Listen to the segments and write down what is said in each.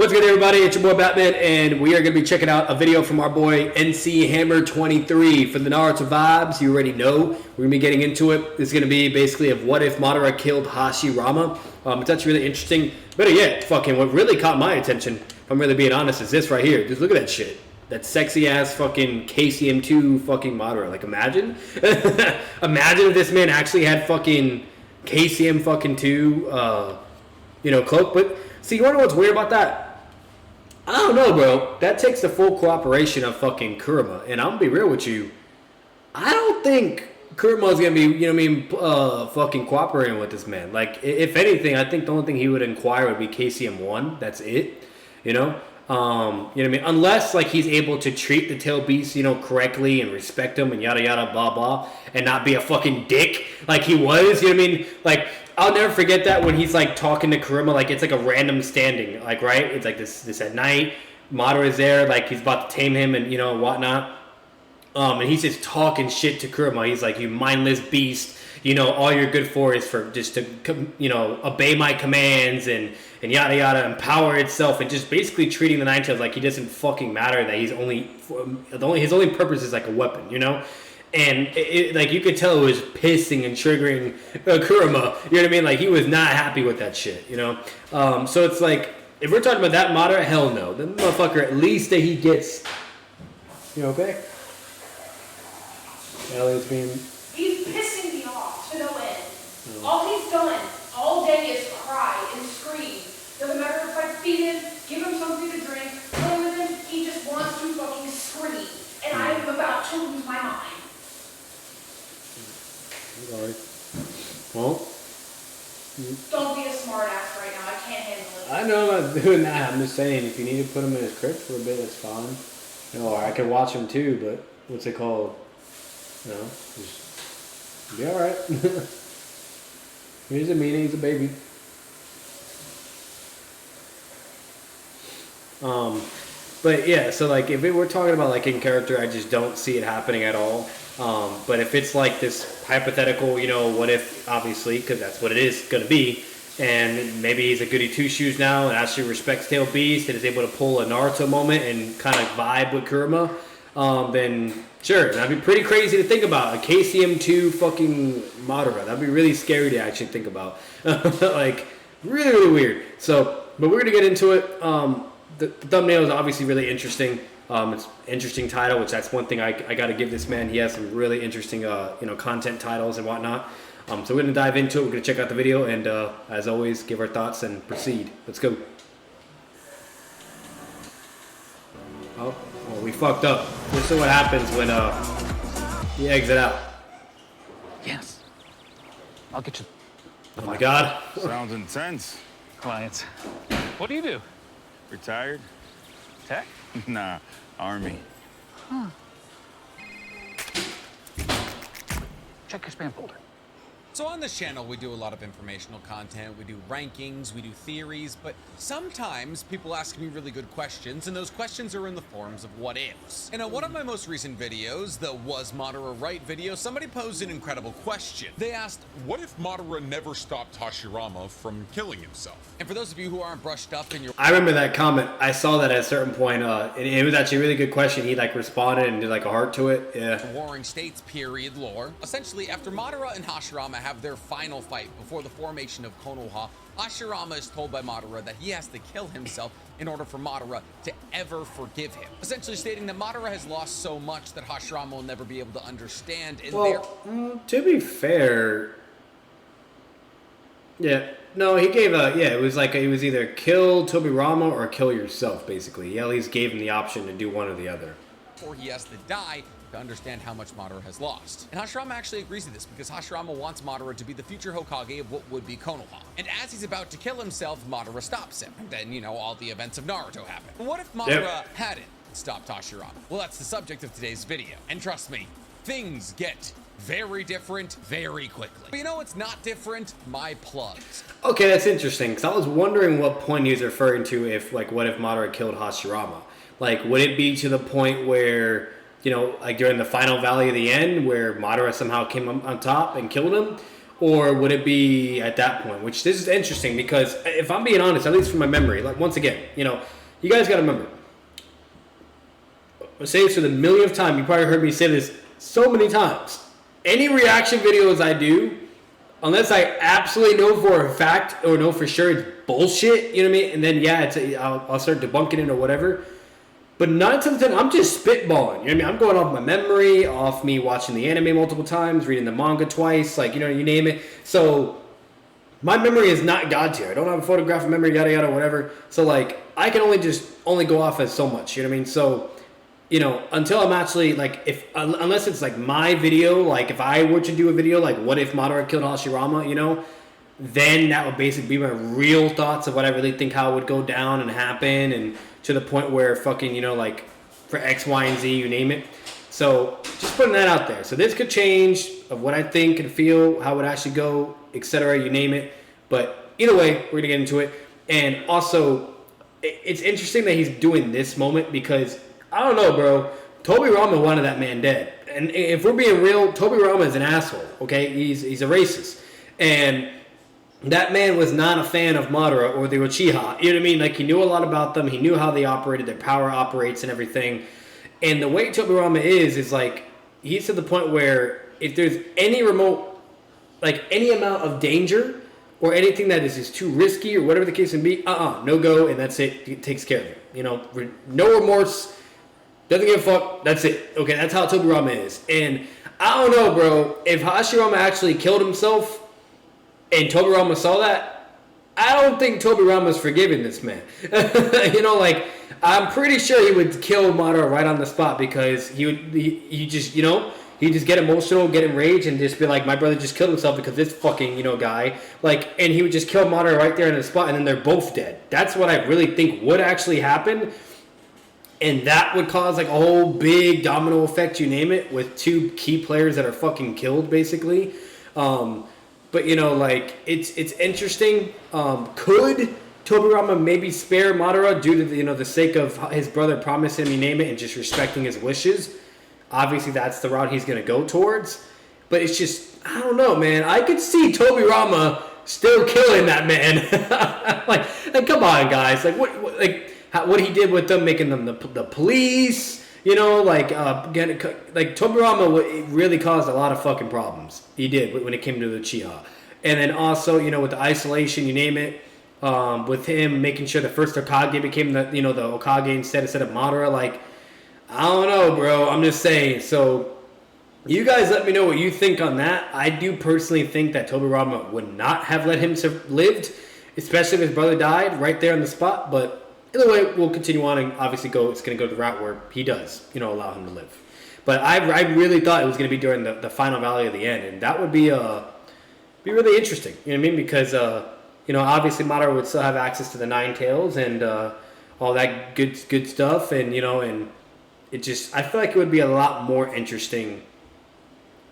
What's good, everybody? It's your boy Batman, and we are going to be checking out a video from our boy NC Hammer 23 for the Naruto vibes. You already know we're going to be getting into it. It's going to be basically of what if Madara killed Hashirama. It's actually really interesting. But yeah, fucking what really caught my attention, if I'm really being honest, is this right here. Just look at that shit. That sexy ass fucking KCM2 fucking Madara. Like, imagine, imagine if this man actually had fucking KCM fucking 2, cloak. But see, you wanna know what's weird about that? I don't know, bro. That takes the full cooperation of fucking Kurama. And I'm gonna be real with you. I don't think Kurama's gonna be, fucking cooperating with this man. Like, if anything, I think the only thing he would inquire would be KCM1. That's it. Unless, like, he's able to treat the tail beast, correctly and respect him and yada yada blah blah and not be a fucking dick like he was, Like, I'll never forget that when he's like talking to Kurama, like it's like a random standing, like, right? It's like this at night. Madara is there, like he's about to tame him and whatnot. And he's just talking shit to Kurama. He's like, "You mindless beast. All you're good for is for just to obey my commands and yada yada, empower itself," and just basically treating the Nine Tails like he doesn't fucking matter. That his only purpose is like a weapon, And like you could tell it was pissing and triggering Kurama. You know what I mean? Like he was not happy with that shit. So it's like if we're talking about that Madara, hell no. The motherfucker, at least that he gets. You okay? Ellie's being. He's pissing me off to no end. Oh. All he's done all day is cry and scream. Doesn't matter if I feed him, give him something to drink, play with him. He just wants to fucking scream, and I am about to lose my mind. Sorry. Well, don't be a smart ass right now. I can't handle it. I know I'm not doing that. I'm just saying, if you need to put him in his crypt for a bit, that's fine. Or I can watch him too, but what's it called? Just be alright. He's a meanie, he's a baby. But yeah, so like if we're talking about like in character, I just don't see it happening at all. But if it's like this hypothetical, what if, obviously, because that's what it is going to be, and maybe he's a goody two-shoes now and actually respects Tail Beast and is able to pull a Naruto moment and kind of vibe with Kurama, then sure, that'd be pretty crazy to think about. A KCM2 fucking Madara. That'd be really scary to actually think about. Like, really, really weird. So, but we're going to get into it. The thumbnail is obviously really interesting. It's an interesting title, which that's one thing I got to give this man. He has some really interesting, content titles and whatnot. So we're going to dive into it. We're going to check out the video and, as always, give our thoughts and proceed. Let's go. Oh, well, we fucked up. This is what happens when you exit out. Yes. I'll get you. Oh my God. Sounds intense. Clients. What do you do? Retired? Tech? Nah, Army. Huh. Check your spam folder. So on this channel, we do a lot of informational content, we do rankings, we do theories, but sometimes people ask me really good questions, and those questions are in the forms of what ifs. And in one of my most recent videos, the Was Madara Right video, somebody posed an incredible question. They asked, what if Madara never stopped Hashirama from killing himself? And for those of you who aren't brushed up in your... I remember that comment. I saw that at a certain point. It was actually a really good question. He like responded and did like a heart to it. Yeah. Warring States period lore. Essentially, after Madara and Hashirama have their final fight before the formation of Konoha, Hashirama is told by Madara that he has to kill himself in order for Madara to ever forgive him. Essentially stating that Madara has lost so much that Hashirama will never be able to understand. And to be fair, yeah, no, he gave it was like it was either kill Tobirama or kill yourself, basically. He at least gave him the option to do one or the other. Or he has to die to understand how much Madara has lost. And Hashirama actually agrees to this because Hashirama wants Madara to be the future Hokage of what would be Konoha. And as he's about to kill himself, Madara stops him. And then, all the events of Naruto happen. But what if Madara hadn't stopped Hashirama? Well, that's the subject of today's video. And trust me, things get very different very quickly. But it's not different? My plugs. Okay, that's interesting, because I was wondering what point he was referring to if, like, what if Madara killed Hashirama? Like, would it be to the point where, like during the final Valley of the End, where Madara somehow came on top and killed him? or would it be at that point? Which this is interesting because if I'm being honest, at least from my memory, like once again, you know, you guys got to remember. I'll say this for the millionth time. You probably heard me say this so many times. Any reaction videos I do, unless I absolutely know for a fact or know for sure it's bullshit, you know what I mean? And then yeah, I'll start debunking it or whatever. But 9 times out of 10, I'm just spitballing. You know what I mean? I'm going off my memory, off me watching the anime multiple times, reading the manga twice, like, you know, you name it. So my memory is not God tier. I don't have a photographic memory, yada yada, whatever. So like, I can only go off as so much. You know what I mean? So, you know, until I'm actually like, unless it's like my video, like if I were to do a video, like what if Madara killed Hashirama, you know, then that would basically be my real thoughts of what I really think how it would go down and happen, and to the point where fucking, you know, like for X, Y, and Z, you name it. So just putting that out there. So this could change of what I think and feel, how it would actually go, etc. You name it. But either way, we're gonna get into it. And also, it's interesting that he's doing this moment because I don't know, bro. Tobirama wanted that man dead, and if we're being real, Tobirama is an asshole. Okay, he's a racist, and that man was not a fan of Madara or the Uchiha. You know what I mean? Like, he knew a lot about them. He knew how they operated, their power operates and everything. And the way Tobirama is like, he's to the point where if there's any remote, like any amount of danger or anything that is just too risky or whatever the case may be, no go, and that's it. It takes care of it. You know, no remorse, doesn't give a fuck, that's it. Okay, that's how Tobirama is. And I don't know, bro, if Hashirama actually killed himself, and Tobirama saw that, I don't think Tobirama's forgiving this man. You know, like, I'm pretty sure he would kill Madara right on the spot because he just, you know, he'd just get emotional, get enraged, and just be like, my brother just killed himself because this fucking, you know, guy. Like, and he would just kill Madara right there on the spot, and then they're both dead. That's what I really think would actually happen. And that would cause, like, a whole big domino effect, you name it, with 2 key players that are fucking killed, basically. But, you know, like, it's interesting. Could Tobirama maybe spare Madara due to, the, you know, the sake of his brother promising him, you name it, and just respecting his wishes? Obviously, that's the route he's going to go towards. But it's just, I don't know, man. I could see Tobirama still killing that man. like, come on, guys. Like, what he did with them, making them the police. You know, like Tobirama really caused a lot of fucking problems. He did when it came to the Uchiha. And then also, you know, with the isolation, you name it, with him making sure the first Hokage became the Hokage instead of Madara. Like, I don't know, bro. I'm just saying. So, you guys let me know what you think on that. I do personally think that Tobirama would not have let him lived, especially if his brother died right there on the spot. But either way, we'll continue on and obviously it's going to go the route where he does, you know, allow him to live. But I really thought it was going to be during the final valley of the end, and that would be really interesting. You know what I mean? Because you know, obviously Madara would still have access to the 9 tails and all that good stuff, and you know, and it just, I feel like it would be a lot more interesting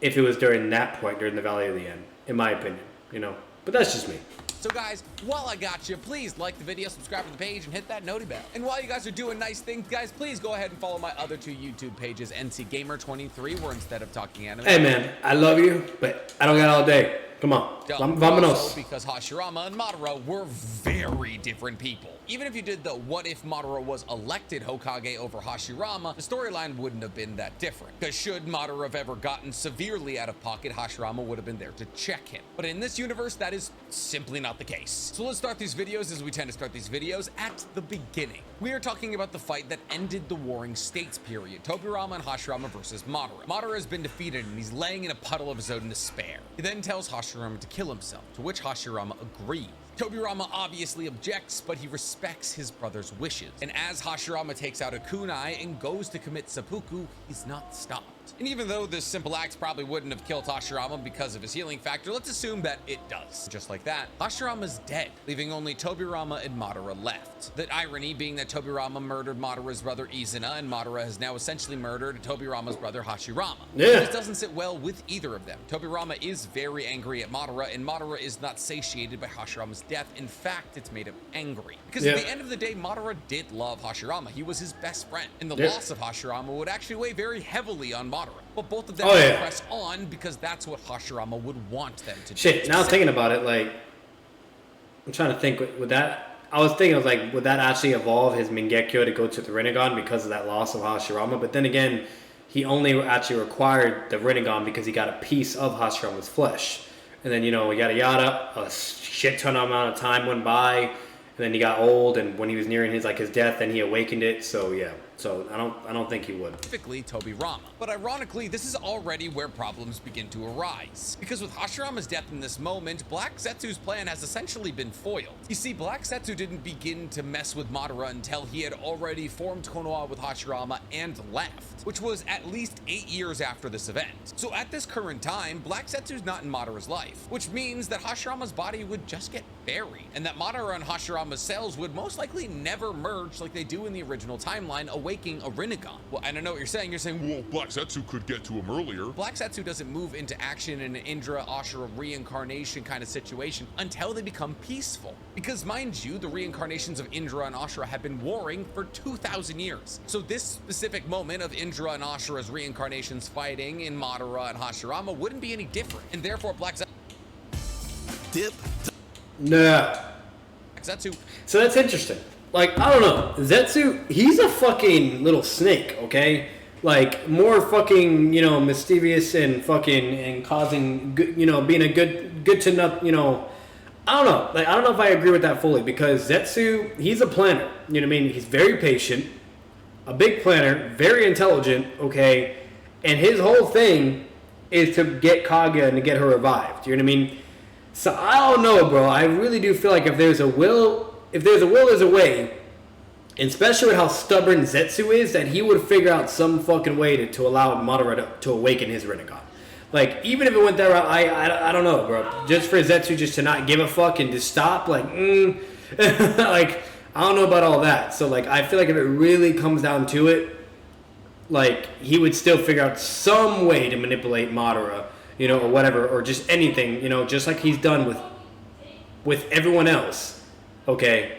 if it was during that point, during the valley of the end, in my opinion. You know, but that's just me. So guys, while I got you, please like the video, subscribe to the page, and hit that noti bell. And while you guys are doing nice things, guys, please go ahead and follow my other 2 YouTube pages, NC Gamer 23, where instead of talking anime... Hey man, I love you, but I don't got all day. Come on, vámonos. Also, because Hashirama and Madara were very different people. Even if you did the what if Madara was elected Hokage over Hashirama, the storyline wouldn't have been that different. Because should Madara have ever gotten severely out of pocket, Hashirama would have been there to check him. But in this universe, that is simply not the case. So let's start these videos as we tend to start these videos at the beginning. We are talking about the fight that ended the Warring States period, Tobirama and Hashirama versus Madara. Madara has been defeated and he's laying in a puddle of his own despair. He then tells Hashirama to kill himself, to which Hashirama agrees. Tobirama obviously objects, but he respects his brother's wishes. And as Hashirama takes out a kunai and goes to commit seppuku, he's not stopped. And even though this simple act probably wouldn't have killed Hashirama because of his healing factor, let's assume that it does. Just like that, Hashirama's dead, leaving only Tobirama and Madara left. The irony being that Tobirama murdered Madara's brother Izuna, and Madara has now essentially murdered Tobirama's brother Hashirama. Yeah. This doesn't sit well with either of them. Tobirama is very angry at Madara, and Madara is not satiated by Hashirama's death. In fact, it's made him angry. Because at the end of the day, Madara did love Hashirama. He was his best friend. And the loss of Hashirama would actually weigh very heavily on Madara. Madara. But both of them Oh, would yeah. press on because that's what Hashirama would want them to do. Shit, now thinking about it, like, I'm trying to think, would that, I was thinking, I was like, would that actually evolve his Mingekyo to go to the Rinnegan because of that loss of Hashirama? But then again, he only actually required the Rinnegan because he got a piece of Hashirama's flesh. And then, you know, yada yada, a shit ton amount of time went by, and then he got old, and when he was nearing his death, then he awakened it. So yeah, so I don't think he would. Specifically Tobirama. But ironically, this is already where problems begin to arise. Because with Hashirama's death in this moment, Black Zetsu's plan has essentially been foiled. You see, Black Zetsu didn't begin to mess with Madara until he had already formed Konoha with Hashirama and left, which was at least 8 years after this event. So at this current time, Black Zetsu's not in Madara's life, which means that Hashirama's body would just get buried, and that Madara and Hashirama's cells would most likely never merge like they do in the original timeline, awaking a Rinnegan. Well, I don't know what you're saying. You're saying, Well, Black Zetsu could get to him earlier. Black Zetsu doesn't move into action in an Indra Ashura reincarnation kind of situation until they become peaceful. Because mind you, the reincarnations of Indra and Ashura have been warring for 2,000 years. So this specific moment of Indra and Ashura's reincarnations fighting in Madara and Hashirama wouldn't be any different. And therefore Black No. Zetsu So that's interesting. Like, I don't know. Zetsu, he's a fucking little snake, okay? Like, more fucking, you know, mischievous and fucking, and causing, good, you know, being a good to not, you know, I don't know. Like, I don't know if I agree with that fully, because Zetsu, he's a planner. You know what I mean? He's very patient, a big planner, very intelligent, okay? And his whole thing is to get Kaguya and to get her revived. You know what I mean? So I don't know, bro. I really do feel like if there's a will, there's a way. And especially with how stubborn Zetsu is, that he would figure out some fucking way to allow Madara to awaken his Rinnegan. Like, even if it went that route, I don't know, bro. Just for Zetsu just to not give a fuck and just stop, like, like, I don't know about all that. So, like, I feel like if it really comes down to it, like, he would still figure out some way to manipulate Madara, you know, or whatever, or just anything, you know, just like he's done with everyone else, okay?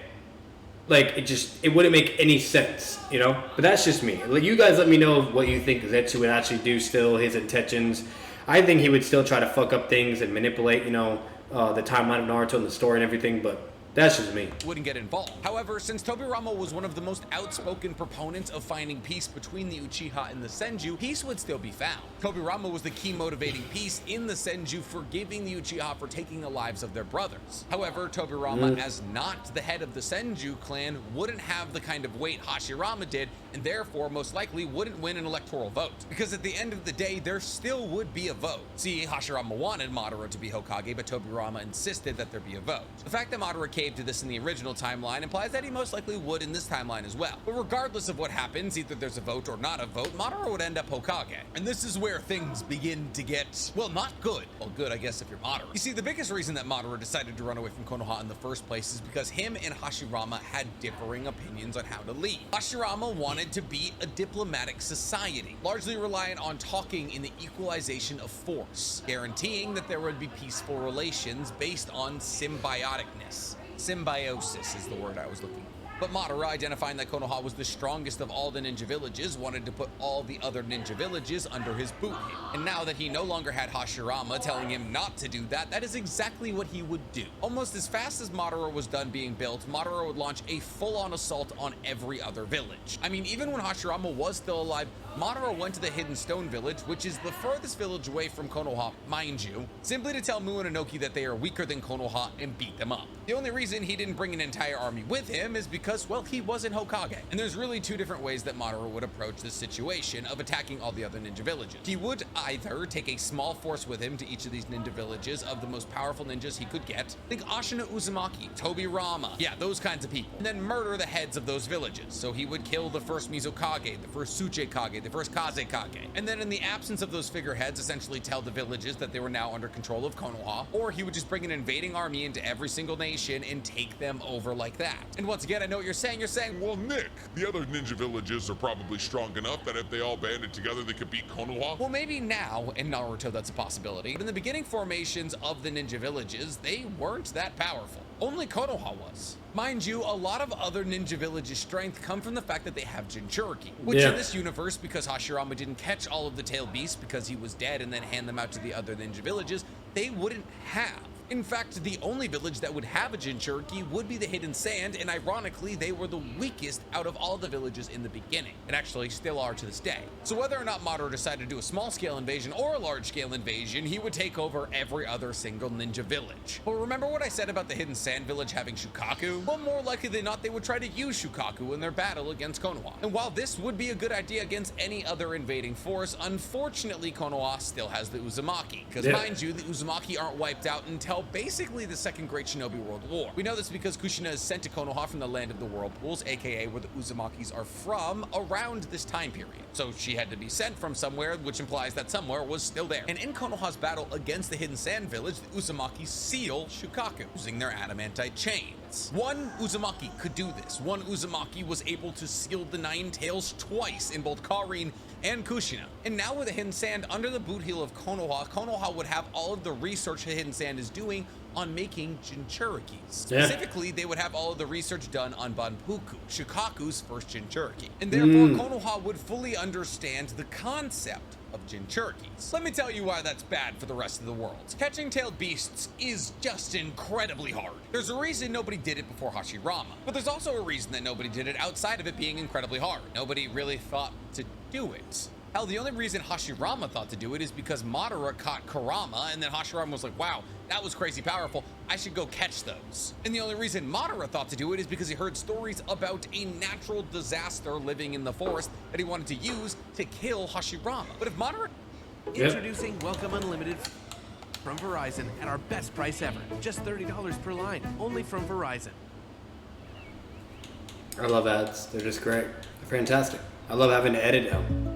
Like, it wouldn't make any sense, you know? But that's just me. You guys let me know what you think Zetsu would actually do still, his intentions. I think he would still try to fuck up things and manipulate, you know, the timeline of Naruto and the story and everything, but that's just me. wouldn't get involved. However, since Tobirama was one of the most outspoken proponents of finding peace between the Uchiha and the Senju, peace would still be found. Tobirama was the key motivating piece in the Senju, forgiving the Uchiha for taking the lives of their brothers. However, Tobirama, as not the head of the Senju clan, wouldn't have the kind of weight Hashirama did, and therefore most likely wouldn't win an electoral vote. Because at the end of the day, there still would be a vote. See, Hashirama wanted Madara to be Hokage, but Tobirama insisted that there be a vote. The fact that Madara caved to this in the original timeline implies that he most likely would in this timeline as well. But regardless of what happens, either there's a vote or not a vote, Madara would end up Hokage. And this is where things begin to get, well, not good. Well, good, I guess, if you're Madara. You see, the biggest reason that Madara decided to run away from Konoha in the first place is because him and Hashirama had differing opinions on how to lead. Hashirama wanted to be a diplomatic society, largely reliant on talking in the equalization of force, guaranteeing that there would be peaceful relations based on symbioticness. Symbiosis is the word I was looking for. But Madara, identifying that Konoha was the strongest of all the ninja villages, wanted to put all the other ninja villages under his boot heel. And now that he no longer had Hashirama telling him not to do that, that is exactly what he would do. Almost as fast as Madara was done being built, Madara would launch a full-on assault on every other village. I mean, even when Hashirama was still alive, Madara went to the Hidden Stone Village, which is the furthest village away from Konoha, mind you, simply to tell Mu and Inoki that they are weaker than Konoha and beat them up. The only reason he didn't bring an entire army with him is because, well, he wasn't Hokage. And there's really two different ways that Madara would approach this situation of attacking all the other ninja villages. He would either take a small force with him to each of these ninja villages of the most powerful ninjas he could get, think Ashina Uzumaki, Tobirama, yeah, those kinds of people, and then murder the heads of those villages. So he would kill the first Mizukage, the first Tsuchikage, the first Kazekage, and then in the absence of those figureheads, essentially tell the villages that they were now under control of Konoha, or he would just bring an invading army into every single nation and take them over like that. And once again, I know what you're saying, Well, Nick, the other ninja villages are probably strong enough that if they all banded together, they could beat Konoha. well, maybe now in Naruto that's a possibility, but in the beginning formations of the ninja villages, they weren't that powerful. Only Konoha was. Mind you, a lot of other ninja villages' strength come from the fact that they have Jinchuriki, which Yeah. in this universe, because Hashirama didn't catch all of the tailed beasts because he was dead and then hand them out to the other ninja villages, they wouldn't have. In fact, the only village that would have a Jinchuriki would be the Hidden Sand, and ironically, they were the weakest out of all the villages in the beginning, and actually still are to this day. So whether or not Madara decided to do a small-scale invasion or a large-scale invasion, he would take over every other single ninja village. But remember what I said about the Hidden Sand village having Shukaku? Well, more likely than not, they would try to use Shukaku in their battle against Konoha. And while this would be a good idea against any other invading force, unfortunately, Konoha still has the Uzumaki. Because mind you, the Uzumaki aren't wiped out until basically the Second Great Shinobi World War. We know this because Kushina is sent to Konoha from the land of the Whirlpools, aka where the Uzumakis are from, around this time period. So she had to be sent from somewhere, which implies that somewhere was still there. And in Konoha's battle against the Hidden Sand village, the Uzumaki seal Shukaku, using their adamantite chains. One Uzumaki could do this. One Uzumaki was able to seal the Nine Tails twice in both Karin and Kushina. And now with the Hidden Sand under the boot heel of Konoha, Konoha would have all of the research the Hidden Sand is doing on making Jinchurikis. Specifically, they would have all of the research done on Banpuku, Shukaku's first Jinchuriki. And therefore, Konoha would fully understand the concept of Jinchurikis. Let me tell you why that's bad for the rest of the world. Catching tailed beasts is just incredibly hard. There's a reason nobody did it before Hashirama, but there's also a reason that nobody did it outside of it being incredibly hard. Nobody really thought to do it. Hell, the only reason Hashirama thought to do it is because Madara caught Kurama, and then Hashirama was like, wow, that was crazy powerful. I should go catch those. And the only reason Madara thought to do it is because he heard stories about a natural disaster living in the forest that he wanted to use to kill Hashirama. But if Madara... Introducing Welcome Unlimited from Verizon at our best price ever. Just $30 per line, only from Verizon. I love ads. They're just great. They're fantastic. I love having to edit them.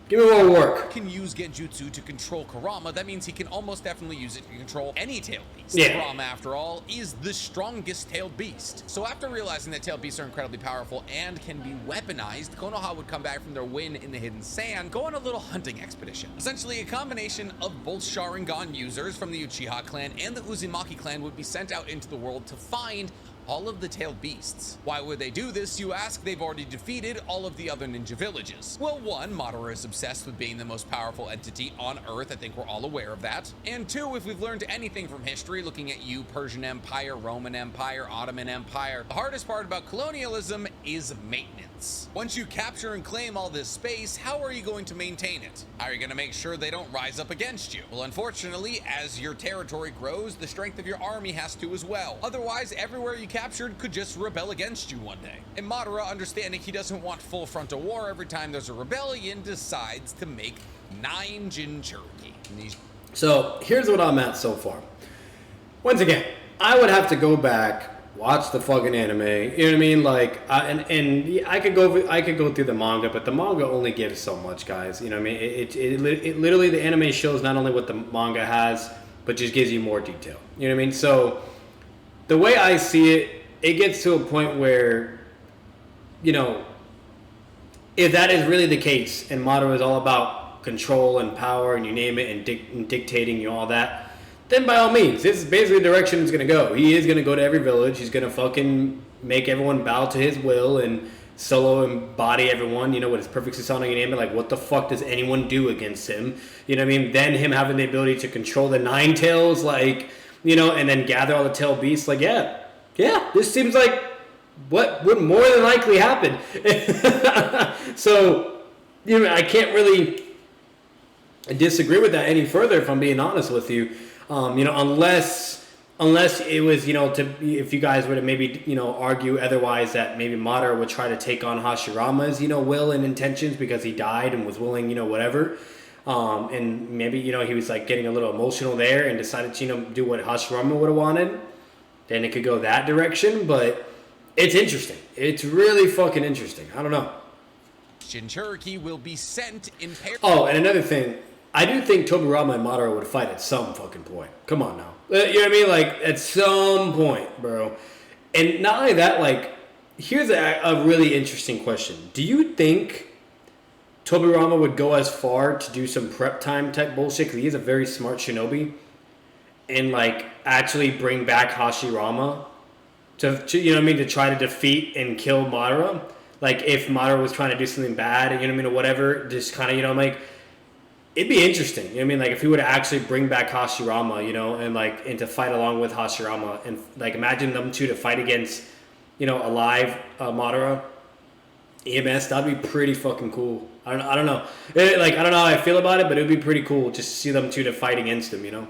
Give me more work. Can use Genjutsu to control Kurama, that means he can almost definitely use it to control any tailed beast. Yeah. Kurama, after all, is the strongest tailed beast. So after realizing that tailed beasts are incredibly powerful and can be weaponized, Konoha would come back from their win in the Hidden Sand, go on a little hunting expedition. Essentially, a combination of both Sharingan users from the Uchiha clan and the Uzumaki clan would be sent out into the world to find all of the tailed beasts. Why would they do this, you ask? They've already defeated all of the other ninja villages. Well, one, Madara is obsessed with being the most powerful entity on Earth. I think we're all aware of that. And two, if we've learned anything from history, looking at you, Persian Empire, Roman Empire, Ottoman Empire, the hardest part about colonialism is maintenance. Once you capture and claim all this space, how are you going to maintain it? How are you going to make sure they don't rise up against you? Well, unfortunately, as your territory grows, the strength of your army has to as well. Otherwise, everywhere you captured could just rebel against you one day. And Madara, understanding he doesn't want full frontal war every time there's a rebellion, decides to make 9 Jinchuriki. So here's what I'm at so far. Once again, I would have to go back, watch the fucking anime. You know what I mean? Like, I could go through the manga, but the manga only gives so much, guys. You know what I mean? It literally, the anime shows not only what the manga has, but just gives you more detail. You know what I mean? So the way I see it, it gets to a point where, you know, if that is really the case, and Madara is all about control and power, and you name it, and dictating you all that, then by all means, this is basically the direction it's going to go. He is going to go to every village. He's going to fucking make everyone bow to his will and solo embody everyone, you know, with his perfect Susanoo, you name it. Like, what the fuck does anyone do against him? You know what I mean? Then him having the ability to control the 9 tails, like, you know, and then gather all the tail beasts. Like, yeah, this seems like what would more than likely happen. So, you know, I can't really disagree with that any further, if I'm being honest with you. You know, unless it was, you know, if you guys were to maybe, you know, argue otherwise, that maybe Madara would try to take on Hashirama's, you know, will and intentions because he died and was willing, you know, whatever. And maybe, you know, he was like getting a little emotional there and decided to, you know, do what Hashirama would have wanted. Then it could go that direction, but it's interesting. It's really fucking interesting. I don't know. Jinchuriki will be sent in pair. Oh, and another thing, I do think Tobirama and Madara would fight at some fucking point. Come on now. You know what I mean? Like, at some point, bro. And not only that, like, here's a really interesting question. Do you think Tobirama would go as far to do some prep time type bullshit, because he is a very smart shinobi, and, like, actually bring back Hashirama you know what I mean, to try to defeat and kill Madara. Like if Madara was trying to do something bad, you know what I mean, or whatever, just kind of, you know, like it'd be interesting. You know what I mean, like if he were to actually bring back Hashirama, you know, and to fight along with Hashirama, and like imagine them two to fight against, you know, alive Madara, EMS. That'd be pretty fucking cool. I don't know. I don't know how I feel about it, but it'd be pretty cool just to see them two to fight against him, you know.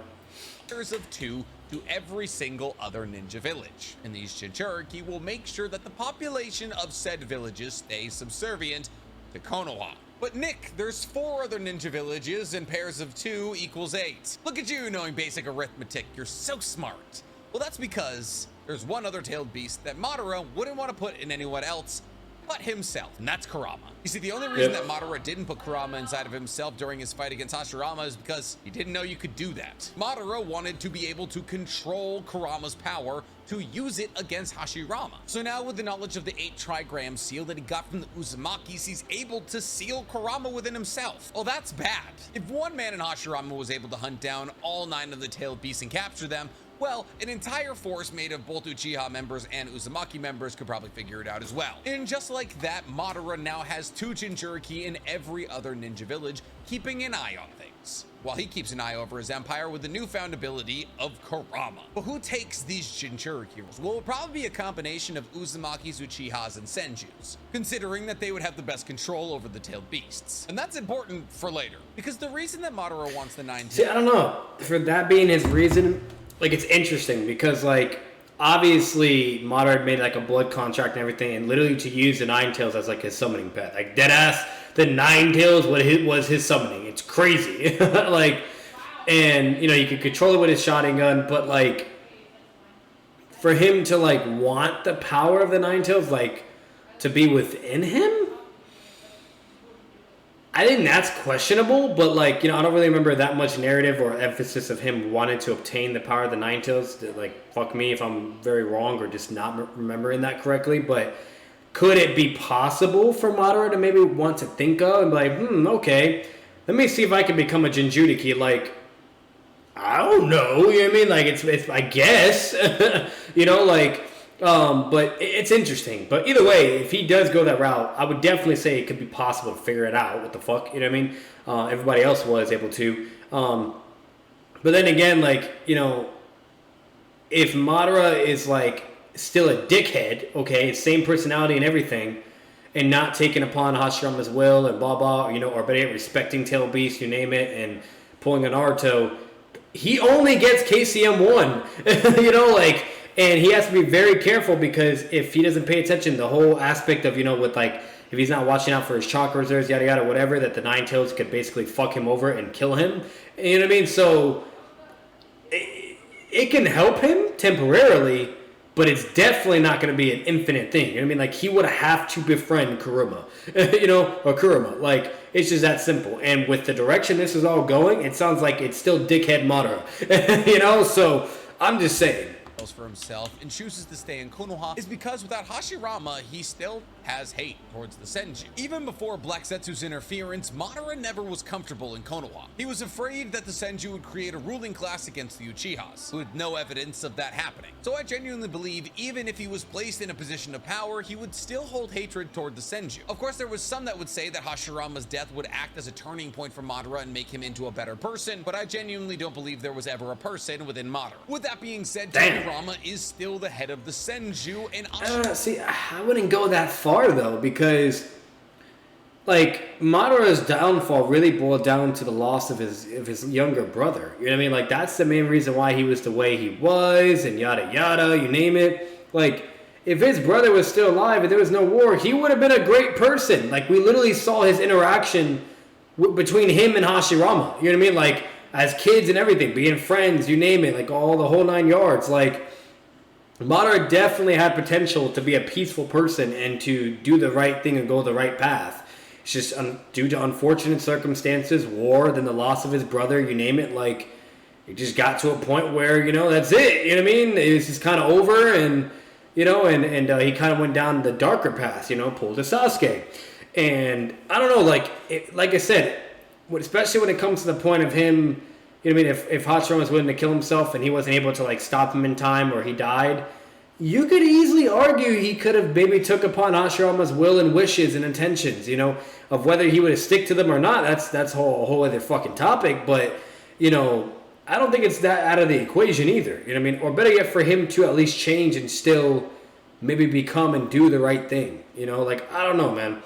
Of 2 to every single other ninja village. And these Jinchuriki will make sure that the population of said villages stays subservient to Konoha. But Nick, there's 4 other ninja villages and pairs of 2 equals 8. Look at you knowing basic arithmetic, you're so smart. Well, that's because there's one other tailed beast that Madara wouldn't want to put in anyone else but himself, and that's Kurama. You see, the only reason that Madara didn't put Kurama inside of himself during his fight against Hashirama is because he didn't know you could do that. Madara wanted to be able to control Kurama's power to use it against Hashirama. So now with the knowledge of the 8 trigram seal that he got from the Uzumakis, he's able to seal Kurama within himself. Oh, that's bad. If one man in Hashirama was able to hunt down all 9 of the tailed beasts and capture them, well, an entire force made of both Uchiha members and Uzumaki members could probably figure it out as well. And just like that, Madara now has 2 Jinchuriki in every other ninja village, keeping an eye on things, while he keeps an eye over his empire with the newfound ability of Kurama. But who takes these Jinchuriki? Well, it'll probably be a combination of Uzumakis, Uchihas, and Senjus, considering that they would have the best control over the tailed beasts. And that's important for later, because the reason that Madara wants the 9 See, I don't know. For that being his reason, like, it's interesting because, like, obviously Madara had made like a blood contract and everything, and literally to use the 9 tails as like his summoning pet, like dead ass, the 9 tails was his summoning. It's crazy. Like, and you know, you could control it with his shotgun, but like for him to like want the power of the 9 tails, like to be within him, I think that's questionable. But like, you know, I don't really remember that much narrative or emphasis of him wanting to obtain the power of the 9 tails. Like, fuck me if I'm very wrong or just not remembering that correctly. But could it be possible for Madara to maybe want to think of and be like, okay, let me see if I can become a Jinchuriki? Like, I don't know. You know what I mean? Like, it's I guess, you know, like. But it's interesting. But either way, if he does go that route, I would definitely say it could be possible to figure it out. What the fuck? You know what I mean? Everybody else was able to. But then again, like, you know, if Madara is like still a dickhead, okay, same personality and everything, and not taking upon Hashirama's will and blah blah, you know, or better yet, respecting Tail Beast, you name it, and pulling an Naruto, he only gets KCM 1. You know, like. And he has to be very careful because if he doesn't pay attention, the whole aspect of, you know, with like, if he's not watching out for his chakra reserves, yada yada, whatever, that the 9 tails could basically fuck him over and kill him. You know what I mean? So it can help him temporarily, but it's definitely not going to be an infinite thing. You know what I mean? Like, he would have to befriend Kurama, you know, or Kurama. Like, it's just that simple. And with the direction this is all going, it sounds like it's still dickhead Madara. You know? So I'm just saying. For himself and chooses to stay in Konoha is because without Hashirama, he still has hate towards the Senju. Even before Black Setsu's interference, Madara never was comfortable in Konoha. He was afraid that the Senju would create a ruling class against the Uchihas, with no evidence of that happening. So I genuinely believe even if he was placed in a position of power, he would still hold hatred toward the Senju. Of course, there was some that would say that Hashirama's death would act as a turning point for Madara and make him into a better person, but I genuinely don't believe there was ever a person within Madara. With that being said, Hashirama is still the head of the Senju, and see, I wouldn't go that far though, because like Madara's downfall really boiled down to the loss of his younger brother. You know what I mean? Like, that's the main reason why he was the way he was, and yada yada, you name it. Like, if his brother was still alive and there was no war, he would have been a great person. Like, we literally saw his interaction between him and Hashirama. You know what I mean? Like, as kids and everything, being friends, you name it, like all the whole 9 yards. Like, Madara definitely had potential to be a peaceful person and to do the right thing and go the right path. It's just due to unfortunate circumstances, war, then the loss of his brother, you name it, like, it just got to a point where, you know, that's it. You know what I mean? It was just kind of over, and, you know, and he kind of went down the darker path, you know, pulled a Sasuke. And I don't know, like, like I said, especially when it comes to the point of him, you know what I mean, if Hashirama was willing to kill himself and he wasn't able to like stop him in time, or he died, you could easily argue he could have maybe took upon Hashirama's will and wishes and intentions, of whether he would have stick to them or not. That's a whole other fucking topic. But, I don't think it's that out of the equation either. You know what I mean? Or better yet, for him to at least change and still maybe become and do the right thing. I don't know, man.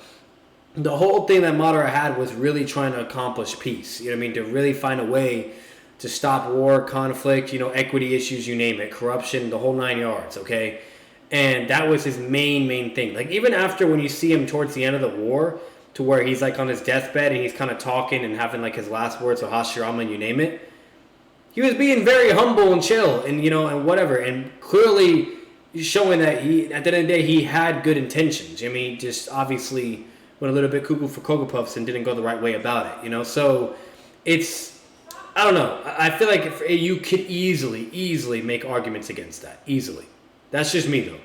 The whole thing that Madara had was really trying to accomplish peace. You know what I mean? To really find a way to stop war, conflict, equity issues, you name it, corruption, the whole 9 yards, okay? And that was his main thing. Like, even after when you see him towards the end of the war, to where he's, like, on his deathbed and he's kind of talking and having, like, his last words with Hashirama and you name it, he was being very humble and chill and, and whatever. And clearly showing that he, at the end of the day, he had good intentions. I mean, just obviously went a little bit cuckoo for Cocoa Puffs and didn't go the right way about it, So it's, I don't know. I feel like you could easily make arguments against that. Easily. That's just me, though.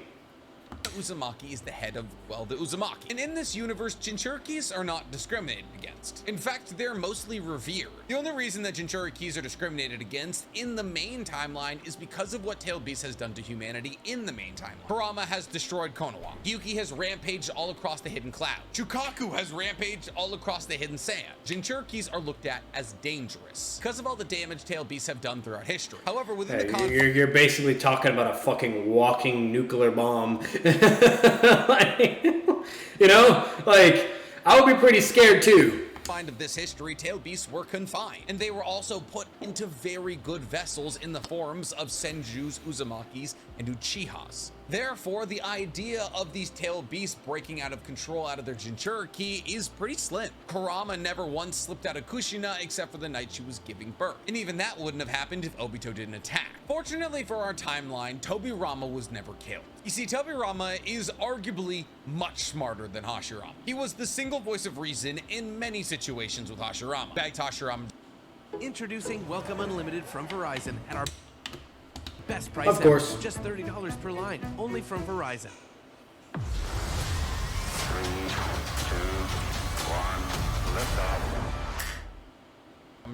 Uzumaki is the head of, the Uzumaki. And in this universe, Jinchurikis are not discriminated against. In fact, they're mostly revered. The only reason that Jinchurikis are discriminated against in the main timeline is because of what Tailed Beast has done to humanity in the main timeline. Kurama has destroyed Konoha. Yuki has rampaged all across the hidden cloud. Shukaku has rampaged all across the hidden sand. Jinchurikis are looked at as dangerous because of all the damage Tailed Beasts have done throughout history. However, within the conflict... You're basically talking about a fucking walking nuclear bomb. I would be pretty scared too. Of this history, Tailed Beasts were confined, and they were also put into very good vessels in the forms of Senjus, Uzumakis, and Uchihas. Therefore, the idea of these Tailed Beasts breaking out of control out of their Jinchuriki is pretty slim. Kurama never once slipped out of Kushina except for the night she was giving birth, and even that wouldn't have happened if Obito didn't attack. Fortunately for our timeline, Tobirama was never killed. You see, Tobirama is arguably much smarter than Hashirama. He was the single voice of reason in many situations with Hashirama. Back to Hashirama. Introducing Welcome Unlimited from Verizon at our best price of course. ever. Just $30 per line, only from Verizon. 3, 2, 1, lift off.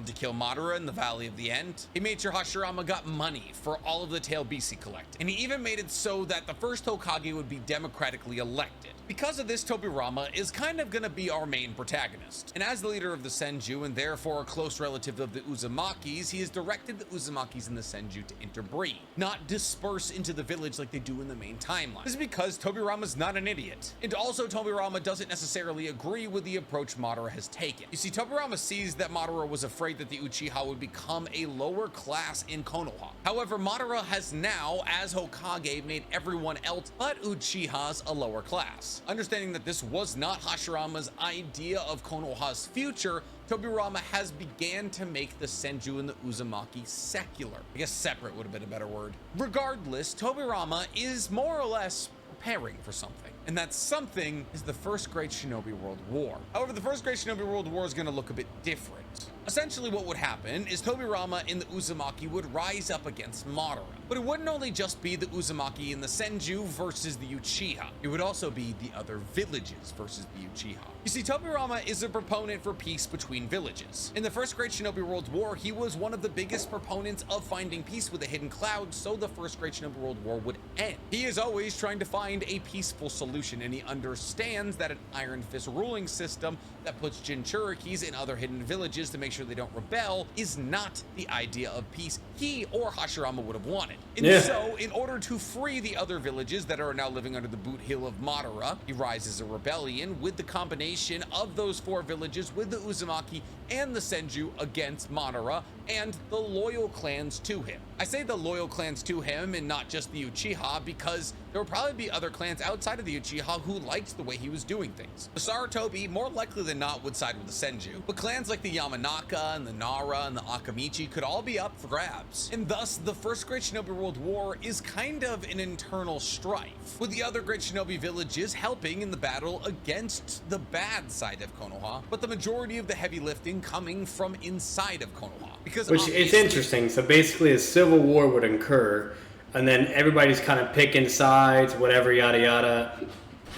To kill Madara in the Valley of the End. He made sure Hashirama got money for all of the Tailed Beasts he collected. And he even made it so that the first Hokage would be democratically elected. Because of this, Tobirama is kind of gonna be our main protagonist. And as the leader of the Senju, and therefore a close relative of the Uzumakis, he has directed the Uzumakis and the Senju to interbreed, not disperse into the village like they do in the main timeline. This is because Tobirama's not an idiot. And also, Tobirama doesn't necessarily agree with the approach Madara has taken. You see, Tobirama sees that Madara was afraid that the Uchiha would become a lower class in Konoha. However, Madara has now, as Hokage, made everyone else but Uchihas a lower class. Understanding that this was not Hashirama's idea of Konoha's future, Tobirama has began to make the Senju and the Uzumaki secular. I guess separate would have been a better word. Regardless, Tobirama is more or less preparing for something. And that something is the First Great Shinobi World War. However, the First Great Shinobi World War is going to look a bit different. Essentially what would happen is Tobirama and the Uzumaki would rise up against Madara. But it wouldn't only just be the Uzumaki and the Senju versus the Uchiha. It would also be the other villages versus the Uchiha. You see, Tobirama is a proponent for peace between villages. In the First Great Shinobi World War, he was one of the biggest proponents of finding peace with the Hidden Cloud so the First Great Shinobi World War would end. He is always trying to find a peaceful solution, and he understands that an Iron Fist ruling system that puts Jinchurikis in other hidden villages to make sure they don't rebel is not the idea of peace he or Hashirama would have wanted. And so, in order to free the other villages that are now living under the boot heel of Madara, he rises a rebellion with the combination of those 4 villages with the Uzumaki and the Senju against Madara and the loyal clans to him. I say the loyal clans to him and not just the Uchiha because there will probably be other clans outside of the Uchiha who liked the way he was doing things. The Sarutobi, more likely than not, would side with the Senju, but clans like the Yamanaka and the Nara and the Akamichi could all be up for grabs. And thus, the First Great Shinobi World War is kind of an internal strife, with the other Great Shinobi villages helping in the battle against the bad side of Konoha, but the majority of the heavy lifting coming from inside of Konoha. Which it's interesting. So basically a civil war would occur, and then everybody's kind of picking sides, whatever, yada yada.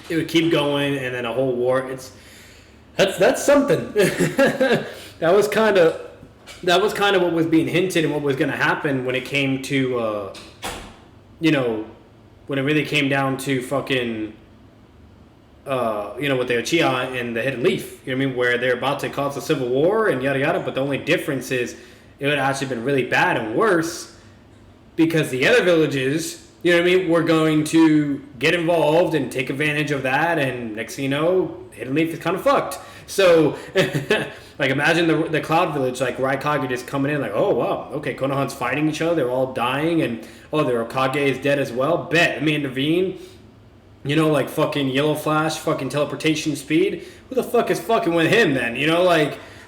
It would keep going, and then a whole war. That's something. that was kind of what was being hinted and what was going to happen when it came to when it really came down to fucking, with the Uchiha and the Hidden Leaf. You know what I mean? Where they're about to cause a civil war and yada yada. But the only difference is it would have actually been really bad and worse because the other villages, you know what I mean, were going to get involved and take advantage of that. And next thing you know, Hidden Leaf is kind of fucked. So, like, imagine the Cloud Village, like, Raikage just coming in, like, oh, wow, okay, Konoha's fighting each other, they're all dying, and, oh, their Okage is dead as well, bet, let me intervene, like, fucking Yellow Flash, fucking teleportation speed, who the fuck is fucking with him, then,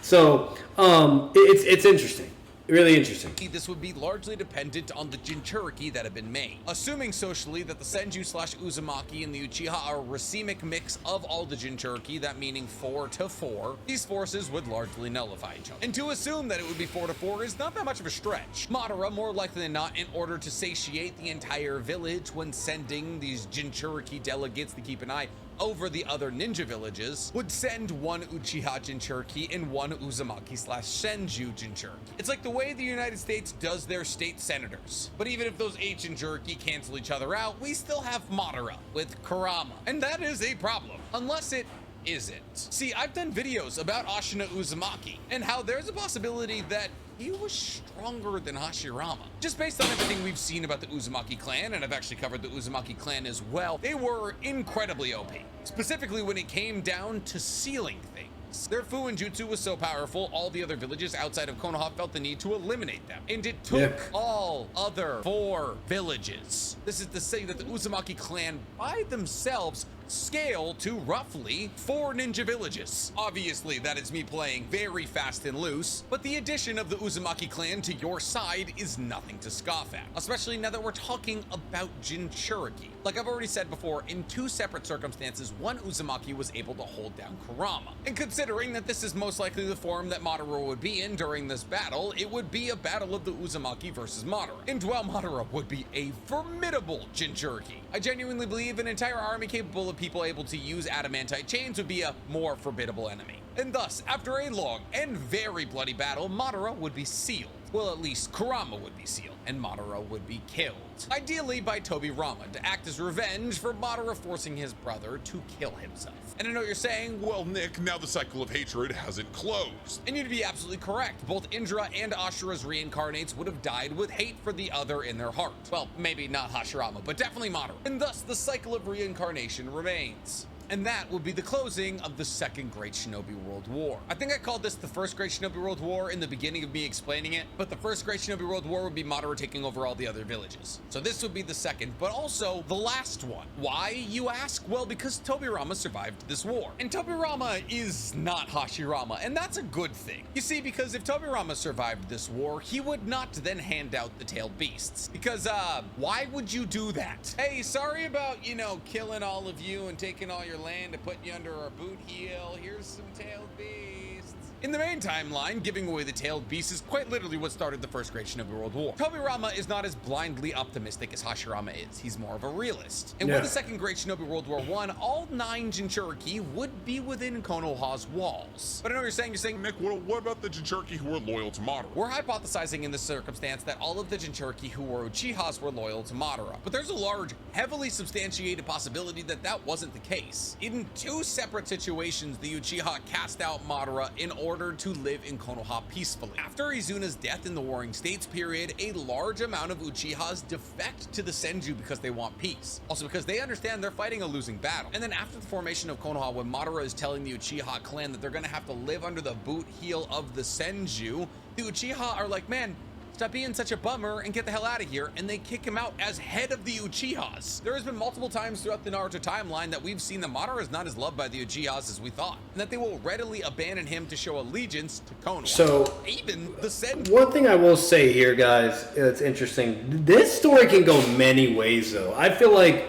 so, it's interesting. Really interesting. This would be largely dependent on the Jinchuriki that have been made. Assuming socially that the Senju/Uzumaki and the Uchiha are a racemic mix of all the Jinchuriki, that meaning 4 to 4, these forces would largely nullify each other. And to assume that it would be 4 to 4 is not that much of a stretch. Madara, more likely than not, in order to satiate the entire village when sending these Jinchuriki delegates to keep an eye over the other ninja villages, would send one Uchiha Jinchuriki and one Uzumaki/Senju Jinchuriki. It's like the way the United States does their state senators. But even if those 8 Jinchuriki cancel each other out, we still have Madara with Kurama. And that is a problem. Unless it isn't. See, I've done videos about Ashina Uzumaki and how there's a possibility that he was stronger than Hashirama. Just based on everything we've seen about the Uzumaki clan, and I've actually covered the Uzumaki clan as well, they were incredibly OP. Specifically when it came down to sealing things. Their Fuinjutsu was so powerful, all the other villages outside of Konoha felt the need to eliminate them. And it took all other 4 villages. This is to say that the Uzumaki clan by themselves scale to roughly 4 ninja villages. Obviously, that is me playing very fast and loose, but the addition of the Uzumaki clan to your side is nothing to scoff at, especially now that we're talking about Jinchuriki. Like I've already said before, in 2 separate circumstances, one Uzumaki was able to hold down Kurama. And considering that this is most likely the form that Madara would be in during this battle, it would be a battle of the Uzumaki versus Madara. And while Madara would be a formidable Jinchuriki, I genuinely believe an entire army capable of people able to use adamantite chains would be a more formidable enemy. And thus, after a long and very bloody battle, Madara would be sealed. Well, at least Kurama would be sealed, and Madara would be killed. Ideally by Tobirama, to act as revenge for Madara forcing his brother to kill himself. And I know you're saying, Well, Nick, now the cycle of hatred hasn't closed. and you'd be absolutely correct. Both Indra and Ashura's reincarnates would have died with hate for the other in their heart. Well, maybe not Hashirama, but definitely Madara. And thus, the cycle of reincarnation remains. And that will be the closing of the Second Great Shinobi World War. I think I called this the First Great Shinobi World War in the beginning of me explaining it, but the First Great Shinobi World War would be Madara taking over all the other villages. So this would be the second, but also the last one. Why, you ask? Well, because Tobirama survived this war. And Tobirama is not Hashirama, and that's a good thing. You see, because if Tobirama survived this war, he would not then hand out the tailed beasts. Because, why would you do that? Hey, sorry about, killing all of you and taking all your land to put you under our boot heel. Here's some tailed beasts. In the main timeline, giving away the tailed beasts is quite literally what started the First Great Shinobi World War. Tobirama is not as blindly optimistic as Hashirama is. He's more of a realist. And with the Second Great Shinobi World War I, all 9 Jinchuriki would be within Konoha's walls. But I know you're saying, Nick, what about the Jinchuriki who are loyal to Madara? we're hypothesizing in this circumstance that all of the Jinchuriki who were Uchihas were loyal to Madara. But there's a large, heavily substantiated possibility that that wasn't the case. In 2 separate situations, the Uchiha cast out Madara in order to live in Konoha peacefully. After Izuna's death in the Warring States period, a large amount of Uchihas defect to the Senju because they want peace. Also because they understand they're fighting a losing battle. And then after the formation of Konoha, when Madara is telling the Uchiha clan that they're gonna have to live under the boot heel of the Senju, the Uchiha are like, man, stop being such a bummer and get the hell out of here, and they kick him out as head of the Uchihas. There has been multiple times throughout the Naruto timeline that we've seen that Madara is not as loved by the Uchihas as we thought, and that they will readily abandon him to show allegiance to Konoha. So, even the Senju. one thing I will say here, guys, it's interesting. This story can go many ways, though. I feel like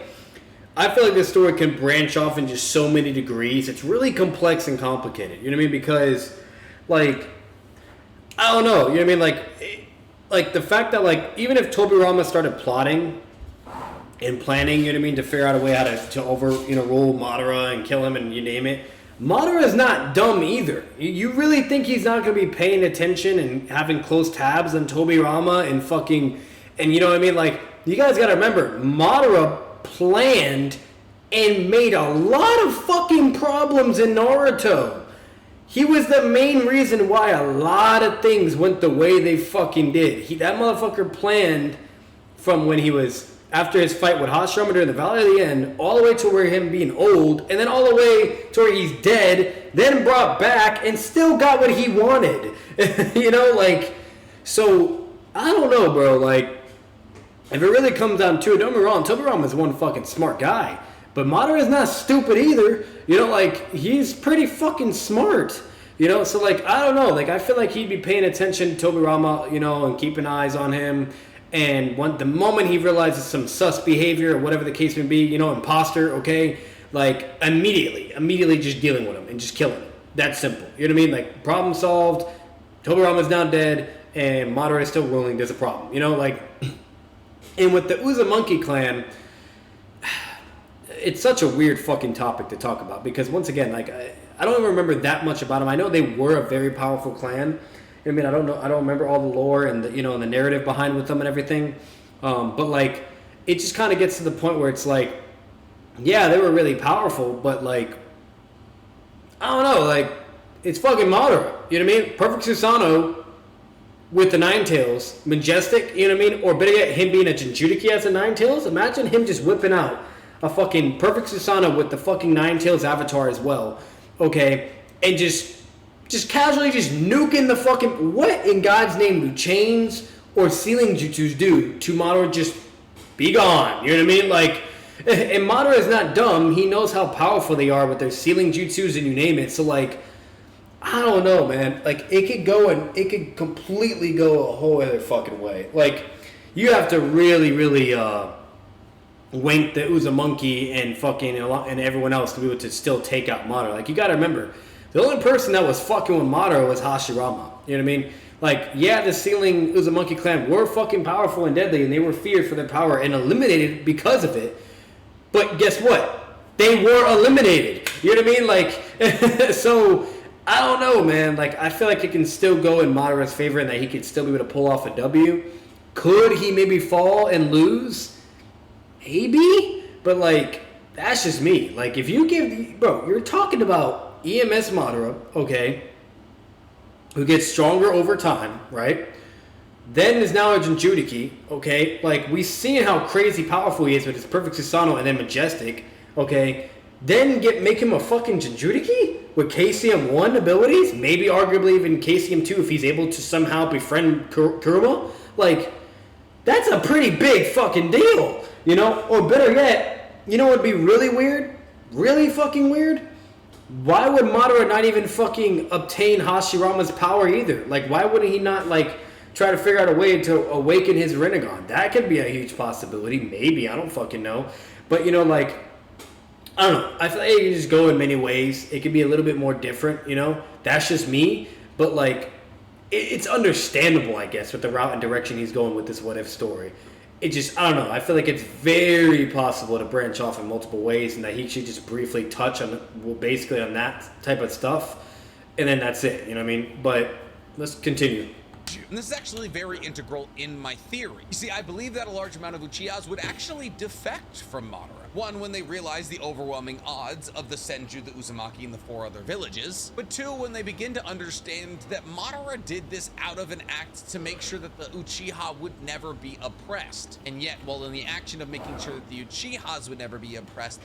this story can branch off in just so many degrees. It's really complex and complicated. You know what I mean? Because, like, I don't know. You know what I mean? Like the fact that, like, even if Tobirama started plotting and planning, you know what I mean, to figure out a way how to rule Madara and kill him and you name it, Madara is not dumb either. You really think he's not going to be paying attention and having close tabs on Tobirama and you know what I mean? Like, you guys got to remember, Madara planned and made a lot of fucking problems in Naruto. He was the main reason why a lot of things went the way they fucking did. That motherfucker planned from when he was after his fight with Hashirama during the Valley of the End, all the way to where him being old, and then all the way to where he's dead, then brought back and still got what he wanted. You know, like, so I don't know, bro. Like, if it really comes down to it, don't get me wrong, Tobirama is one fucking smart guy. But Madara is not stupid either. You know, like, he's pretty fucking smart. You know, so, like, I don't know. Like, I feel like he'd be paying attention to Tobirama, you know, and keeping eyes on him. And the moment he realizes some sus behavior or whatever the case may be, you know, imposter, okay? Like, immediately just dealing with him and just killing him. That's simple. You know what I mean? Like, problem solved. Tobirama's now dead. And Madara is still ruling. There's a problem. You know, like... And with the Uzumaki clan... It's such a weird fucking topic to talk about because once again, like I don't even remember that much about them. I know they were a very powerful clan. I mean, I don't remember all the lore and the, you know, and the narrative behind with them and everything. But like, it just kind of gets to the point where it's like, yeah, they were really powerful, but like, I don't know, like it's fucking Madara. You know what I mean? Perfect Susanoo with the Nine Tails, Majestic. You know what I mean? Or better yet, him being a Jinchuriki as a Nine Tails. Imagine him just whipping out a fucking Perfect Susanoo with the fucking Nine Tails avatar as well, okay, and just casually just nuking the fucking, what in God's name do chains or sealing jutsus do to Madara just be gone, you know what I mean, like, and Madara is not dumb, he knows how powerful they are with their sealing jutsus and you name it, so like, I don't know, man, like, it could completely go a whole other fucking way, like, you have to really, wink the Uzumaki and fucking and everyone else to be able to still take out Madara. Like, you gotta remember, the only person that was fucking with Madara was Hashirama. You know what I mean? Like, yeah, the Sealing Uzumaki clan were fucking powerful and deadly, and they were feared for their power and eliminated because of it. But guess what? They were eliminated. You know what I mean? Like, so, I don't know, man. Like, I feel like it can still go in Madara's favor and that he could still be able to pull off a W. Could he maybe fall and lose? Maybe, but like, that's just me. Like, if you give, bro, you're talking about EMS Madara, okay, who gets stronger over time, right? Then is now a Jinchuriki, okay? Like, we seen how crazy powerful he is with his Perfect Susanoo and then Majestic, okay? Then make him a fucking Jinchuriki with KCM 1 abilities, maybe arguably even KCM 2 if he's able to somehow befriend Kurama. Like, that's a pretty big fucking deal. You know, or better yet, you know what would be really weird? Really fucking weird? Why would Madara not even fucking obtain Hashirama's power either? Like, why wouldn't he not, like, try to figure out a way to awaken his Rinnegan? That could be a huge possibility. Maybe. I don't fucking know. But, you know, like, I don't know. I feel like it can just go in many ways. It could be a little bit more different, you know? That's just me. But, like, it's understandable, I guess, with the route and direction he's going with this what-if story. It just, I don't know, I feel like it's very possible to branch off in multiple ways and that he should just briefly touch on, well, basically on that type of stuff, and then that's it, you know what I mean? But let's continue. And this is actually very integral in my theory. You see, I believe that a large amount of Uchihas would actually defect from Madara. One, when they realize the overwhelming odds of the Senju, the Uzumaki, and the 4 other villages. But 2, when they begin to understand that Madara did this out of an act to make sure that the Uchiha would never be oppressed. And yet, while in the action of making sure that the Uchihas would never be oppressed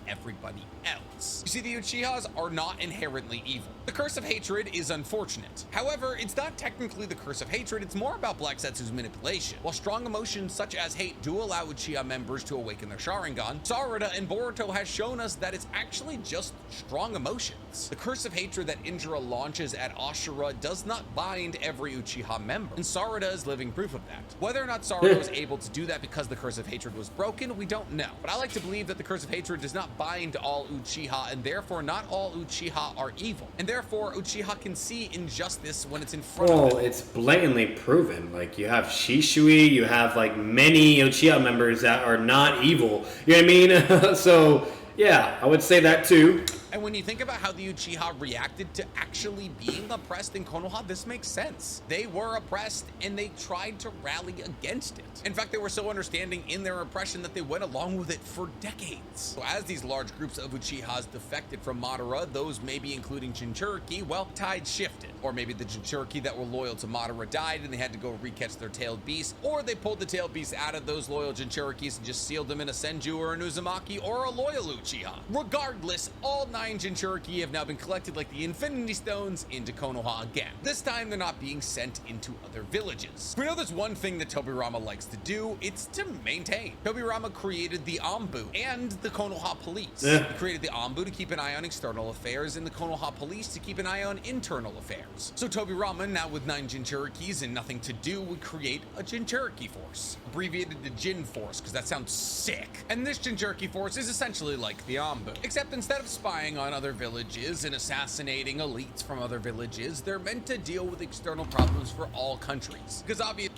everybody else. You see, the Uchihas are not inherently evil. The curse of hatred is unfortunate. However, it's not technically the curse of hatred, it's more about Black Setsu's manipulation. While strong emotions such as hate do allow Uchiha members to awaken their Sharingan, Sarada and Boruto has shown us that it's actually just strong emotions. The curse of hatred that Indra launches at Ashura does not bind every Uchiha member, and Sarada is living proof of that. Whether or not Sarada was able to do that because the curse of hatred was broken, we don't know. But I like to believe that the curse of hatred does not bind all Uchiha, and therefore not all Uchiha are evil. And therefore, Uchiha can see injustice when it's in front of them. It's blatantly proven. Like, you have Shishui, you have, like, many Uchiha members that are not evil. You know what I mean? So, yeah, I would say that too. And when you think about how the Uchiha reacted to actually being oppressed in Konoha, this makes sense. They were oppressed and they tried to rally against it. In fact, they were so understanding in their oppression that they went along with it for decades. So as these large groups of Uchihas defected from Madara, those maybe including Jinchuriki, well, tides shifted. Or maybe the Jinchuriki that were loyal to Madara died and they had to go recatch their tailed beasts, or they pulled the tailed beasts out of those loyal Jinchurikis and just sealed them in a Senju or an Uzumaki or a loyal Uchiha. Regardless, all 9 Jinchuriki have now been collected like the Infinity Stones into Konoha again. This time they're not being sent into other villages. We know there's one thing that Tobirama likes to do, it's to maintain. Tobirama created the Anbu and the Konoha Police. He created the Anbu to keep an eye on external affairs and the Konoha Police to keep an eye on internal affairs. So Tobirama, now with 9 Jinchurikis and nothing to do, would create a Jinchuriki force, abbreviated to Jin Force because that sounds sick. And this Jinchuriki force is essentially like the Anbu, except instead of spying on other villages and assassinating elites from other villages, they're meant to deal with external problems for all countries. Because obviously,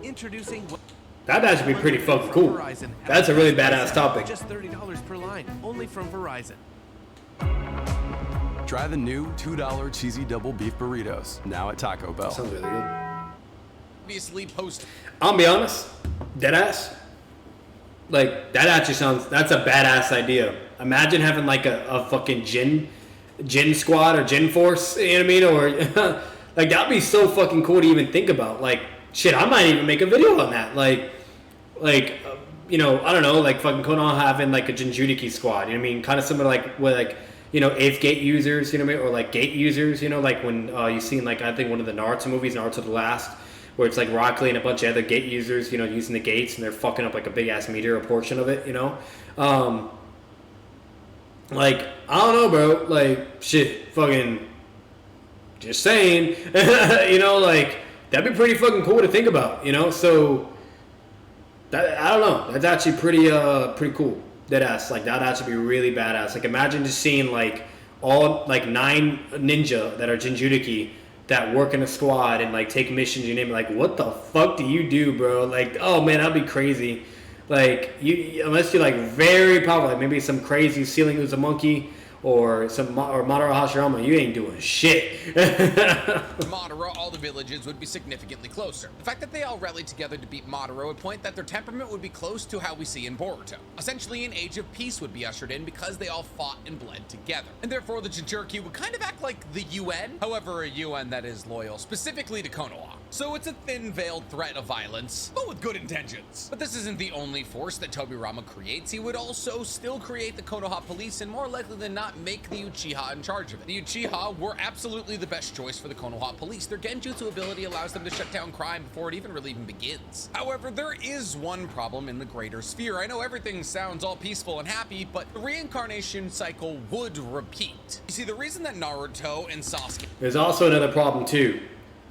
Introducing That'd actually be pretty fucking cool. Verizon. That's a really badass topic. Just $30 per line, only from Verizon. Try the new $2 cheesy double beef burritos, now at Taco Bell. Sounds really good. post. I'll be honest, deadass. Like that actually sounds. That's a badass idea. Imagine having like a fucking Jin squad or Jin force. You know what I mean? Or like that'd be so fucking cool to even think about. Like shit, I might even make a video on that. Like you know, I don't know, like fucking Konoha having like a Jinchuriki squad. You know what I mean? Kind of similar like with like, you know, 8th gate users. You know what I mean? Or like gate users. You know, like when you seen like I think one of the Naruto movies, Naruto the Last, where it's like Rock Lee and a bunch of other gate users, you know, using the gates and they're fucking up like a big ass meter, a portion of it, you know? Like, I don't know, bro. Like, shit, fucking, just saying, you know, like, that'd be pretty fucking cool to think about, you know? So, that, I don't know. That's actually pretty cool. Deadass. Like, that'd actually be really badass. Like, imagine just seeing, like, all, like, 9 ninja that are Jinchuriki that work in a squad and like take missions, you name it. Like, what the fuck do you do, bro? Like, oh man, that'd be crazy. Like, you unless you're like very powerful, like maybe some crazy ceiling who's a monkey or Madara Hashirama, you ain't doing shit. Madara, all the villages would be significantly closer. The fact that they all rallied together to beat Madara would point that their temperament would be close to how we see in Boruto. Essentially, an age of peace would be ushered in because they all fought and bled together. And therefore, the Jinchuriki would kind of act like the UN, however, a UN that is loyal specifically to Konoha. So it's a thin-veiled threat of violence, but with good intentions. But this isn't the only force that Tobirama creates. He would also still create the Konoha police and more likely than not make the Uchiha in charge of it. The Uchiha were absolutely the best choice for the Konoha police. Their Genjutsu ability allows them to shut down crime before it really even begins. However, there is one problem in the greater sphere. I know everything sounds all peaceful and happy, but the reincarnation cycle would repeat. You see, the reason that Naruto and Sasuke... There's also another problem too.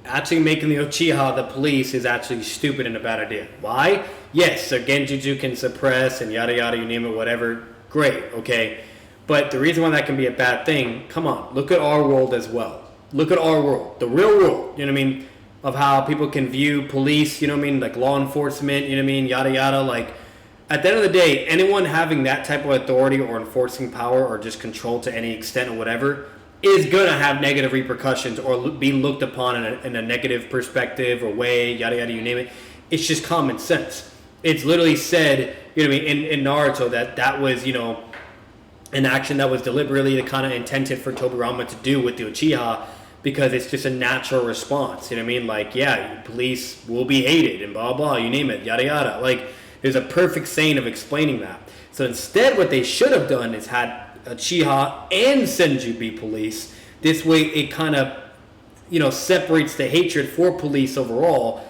Actually making the Uchiha the police is actually stupid and a bad idea. Why? Yes, their Genjutsu can suppress and yada yada, you name it, whatever. Great, okay. But the reason why that can be a bad thing, come on, look at our world as well. Look at our world, the real world, you know what I mean? Of how people can view police, you know what I mean? Like law enforcement, you know what I mean? Yada yada. Like, at the end of the day, anyone having that type of authority or enforcing power or just control to any extent or whatever is going to have negative repercussions or be looked upon in a negative perspective or way, yada yada, you name it. It's just common sense. It's literally said, you know what I mean, in Naruto that was, you know, an action that was deliberately the kind of intended for Tobirama to do with the Uchiha because it's just a natural response, you know what I mean? Like, yeah, police will be hated and blah blah, you name it, yada yada. Like, there's a perfect saying of explaining that. So instead what they should have done is had Uchiha and Senju be police. This way it kind of, you know, separates the hatred for police overall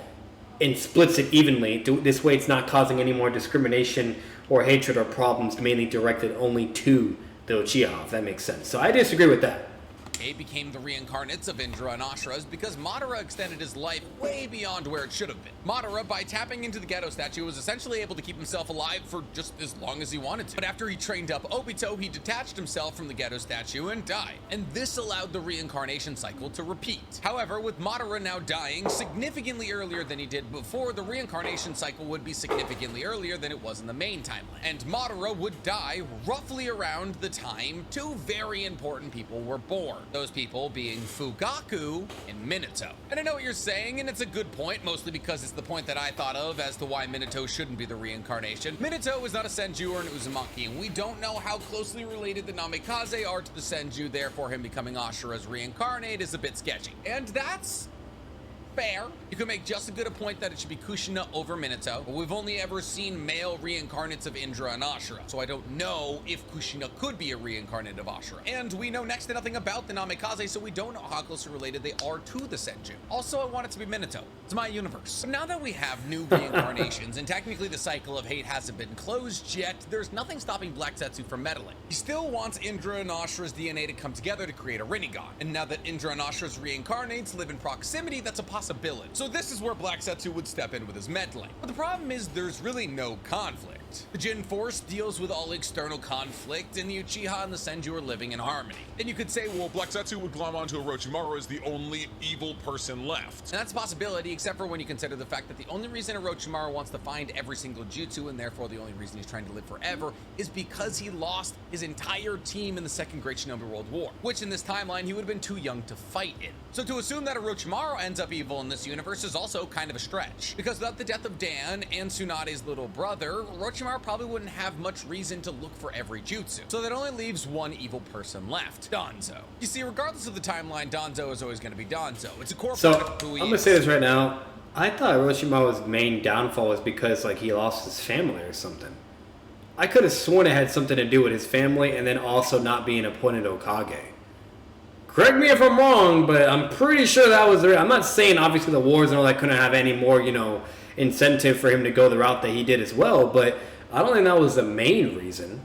and splits it evenly. This way it's not causing any more discrimination or hatred or problems mainly directed only to the Uchiha, if that makes sense. So I disagree with that. Hokage became the reincarnates of Indra and Ashura is because Madara extended his life way beyond where it should have been. Madara, by tapping into the Geto statue, was essentially able to keep himself alive for just as long as he wanted to. But after he trained up Obito, he detached himself from the Geto statue and died. And this allowed the reincarnation cycle to repeat. However, with Madara now dying significantly earlier than he did before, the reincarnation cycle would be significantly earlier than it was in the main timeline. And Madara would die roughly around the time two very important people were born. Those people being Fugaku and Minato. And I know what you're saying, and it's a good point, mostly because it's the point that I thought of as to why Minato shouldn't be the reincarnation. Minato is not a Senju or an Uzumaki, and we don't know how closely related the Namikaze are to the Senju, therefore him becoming Ashura's reincarnate is a bit sketchy. And that's fair. You can make just as good a point that it should be Kushina over Minato, but we've only ever seen male reincarnates of Indra and Ashura, so I don't know if Kushina could be a reincarnate of Ashura. And we know next to nothing about the Namikaze, so we don't know how closely related they are to the Senju. Also, I want it to be Minato. It's my universe. But now that we have new reincarnations, and technically the cycle of hate hasn't been closed yet, there's nothing stopping Black Zetsu from meddling. He still wants Indra and Ashura's DNA to come together to create a Rinnegan. And now that Indra and Ashura's reincarnates live in proximity, that's a possibility. So this is where Black Zetsu would step in with his meddling. But the problem is there's really no conflict. The Jin Force deals with all external conflict, and the Uchiha and the Senju are living in harmony. And you could say, well, Black Zetsu would glom onto Orochimaru as the only evil person left. and that's a possibility, except for when you consider the fact that the only reason Orochimaru wants to find every single jutsu, and therefore the only reason he's trying to live forever, is because he lost his entire team in the Second Great Shinobi World War, which in this timeline he would have been too young to fight in. So to assume that Orochimaru ends up evil in this universe is also kind of a stretch, because without the death of Dan and Tsunade's little brother, Orochimaru probably wouldn't have much reason to look for every jutsu. So that only leaves one evil person left, Danzo. You see, regardless of the timeline, Danzo is always going to be Danzo. It's a core So part of who he I'm gonna is. say this right now. I thought Orochimaru's main downfall was because like he lost his family or something. I could have sworn it had something to do with his family and then also not being appointed Hokage. Correct me if I'm wrong, but I'm pretty sure that was the. I'm not saying obviously the wars and all that couldn't have any more, incentive for him to go the route that he did as well. But I don't think that was the main reason.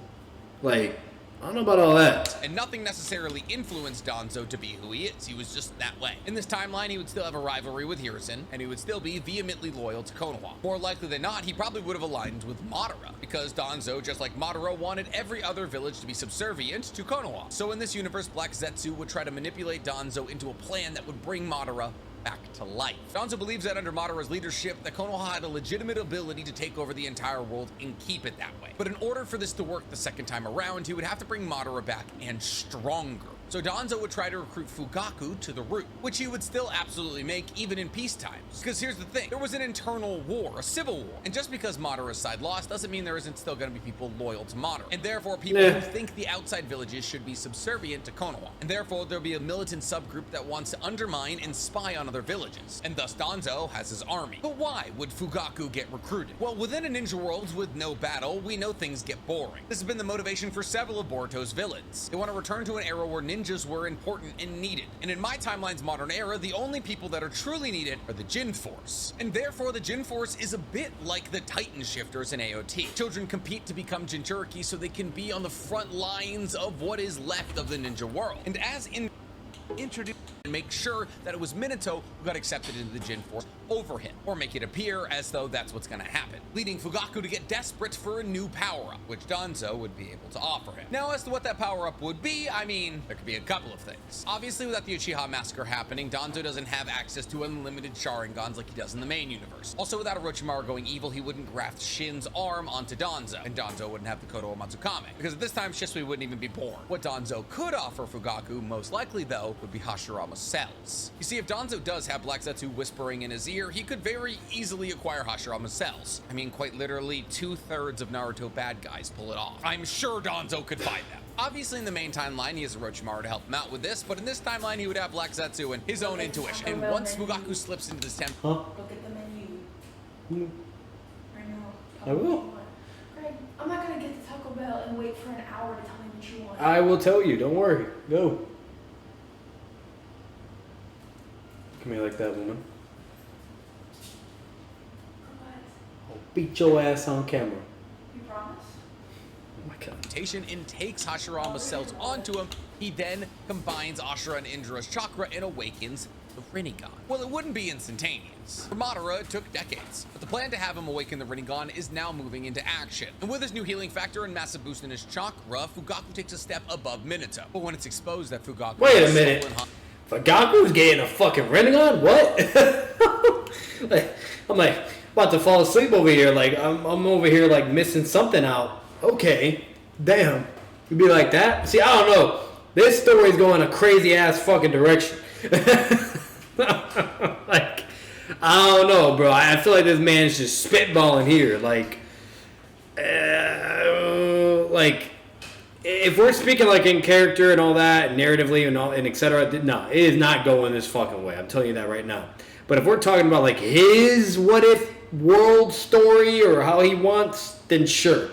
Like, I don't know about all that. And nothing necessarily influenced Danzo to be who he is. He was just that way. In this timeline, he would still have a rivalry with Hiruzen, and he would still be vehemently loyal to Konoha. More likely than not, he probably would have aligned with Madara, because Danzo, just like Madara, wanted every other village to be subservient to Konoha. So in this universe, Black Zetsu would try to manipulate Danzo into a plan that would bring Madara back to life. Danzo believes that under Madara's leadership, that Konoha had a legitimate ability to take over the entire world and keep it that way. But in order for this to work the second time around, he would have to bring Madara back and stronger. So Danzo would try to recruit Fugaku to the route, which he would still absolutely make even in peace times. Because here's the thing, there was an internal war, a civil war. And just because Madara's side lost doesn't mean there isn't still going to be people loyal to Madara. And therefore people who think the outside villages should be subservient to Konoha. And therefore there'll be a militant subgroup that wants to undermine and spy on other villages. And thus Danzo has his army. But why would Fugaku get recruited? Well, within a ninja world with no battle, we know things get boring. This has been the motivation for several of Boruto's villains. They want to return to an era where ninjas were important and needed. And in my timeline's modern era, the only people that are truly needed are the Jin Force. And therefore the Jin Force is a bit like the Titan Shifters in AOT. Children compete to become Jinchuriki so they can be on the front lines of what is left of the ninja world. And as in introduce and make sure that it was Minato who got accepted into the Jin Force over him, or make it appear as though that's what's going to happen, leading Fugaku to get desperate for a new power-up, which Danzo would be able to offer him. Now, as to what that power-up would be, I mean, there could be a couple of things. Obviously, without the Uchiha massacre happening, Danzo doesn't have access to unlimited Sharingans like he does in the main universe. Also, without Orochimaru going evil, he wouldn't graft Shin's arm onto Danzo, and Danzo wouldn't have the Kodo Matsukame, because at this time, Shisui wouldn't even be born. What Danzo could offer Fugaku, most likely though, would be Hashirama's cells. You see, if Danzo does have Black Zetsu whispering in his ear, he could very easily acquire Hashirama's cells. I mean, quite literally 2/3 of Naruto bad guys pull it off. I'm sure Danzo could find them. Obviously, in the main timeline, he has Orochimaru to help him out with this, but in this timeline, he would have Black Zetsu and his own intuition. And once Fugaku slips into this temple, Look at the menu. Right now. I will. Greg, I'm not gonna get to Taco Bell and wait for an hour to tell me what you want. I will tell you. Don't worry. Go. Come here like that, woman. I'll beat your ass on camera. You promise? Oh my god. mutation and takes Hashirama's cells onto him, he then combines Ashura and Indra's chakra and awakens the Rinnegan. Well, it wouldn't be instantaneous. For Madara, it took decades, but the plan to have him awaken the Rinnegan is now moving into action. And with his new healing factor and massive boost in his chakra, Fugaku takes a step above Minato. But when it's exposed that Fugaku... Wait a minute. Fugaku's getting a fucking Rinnegan? What? I'm like, about to fall asleep over here. Like, I'm over here, like, missing something out. Okay. Damn. You be like that? See, I don't know. This story's going a crazy-ass fucking direction. Like, I don't know, bro. I feel like this man's just spitballing here. Like, if we're speaking like in character and all that, and narratively and all and etc., no, it is not going this fucking way. I'm telling you that right now. But if we're talking about like his what if world story or how he wants, then sure.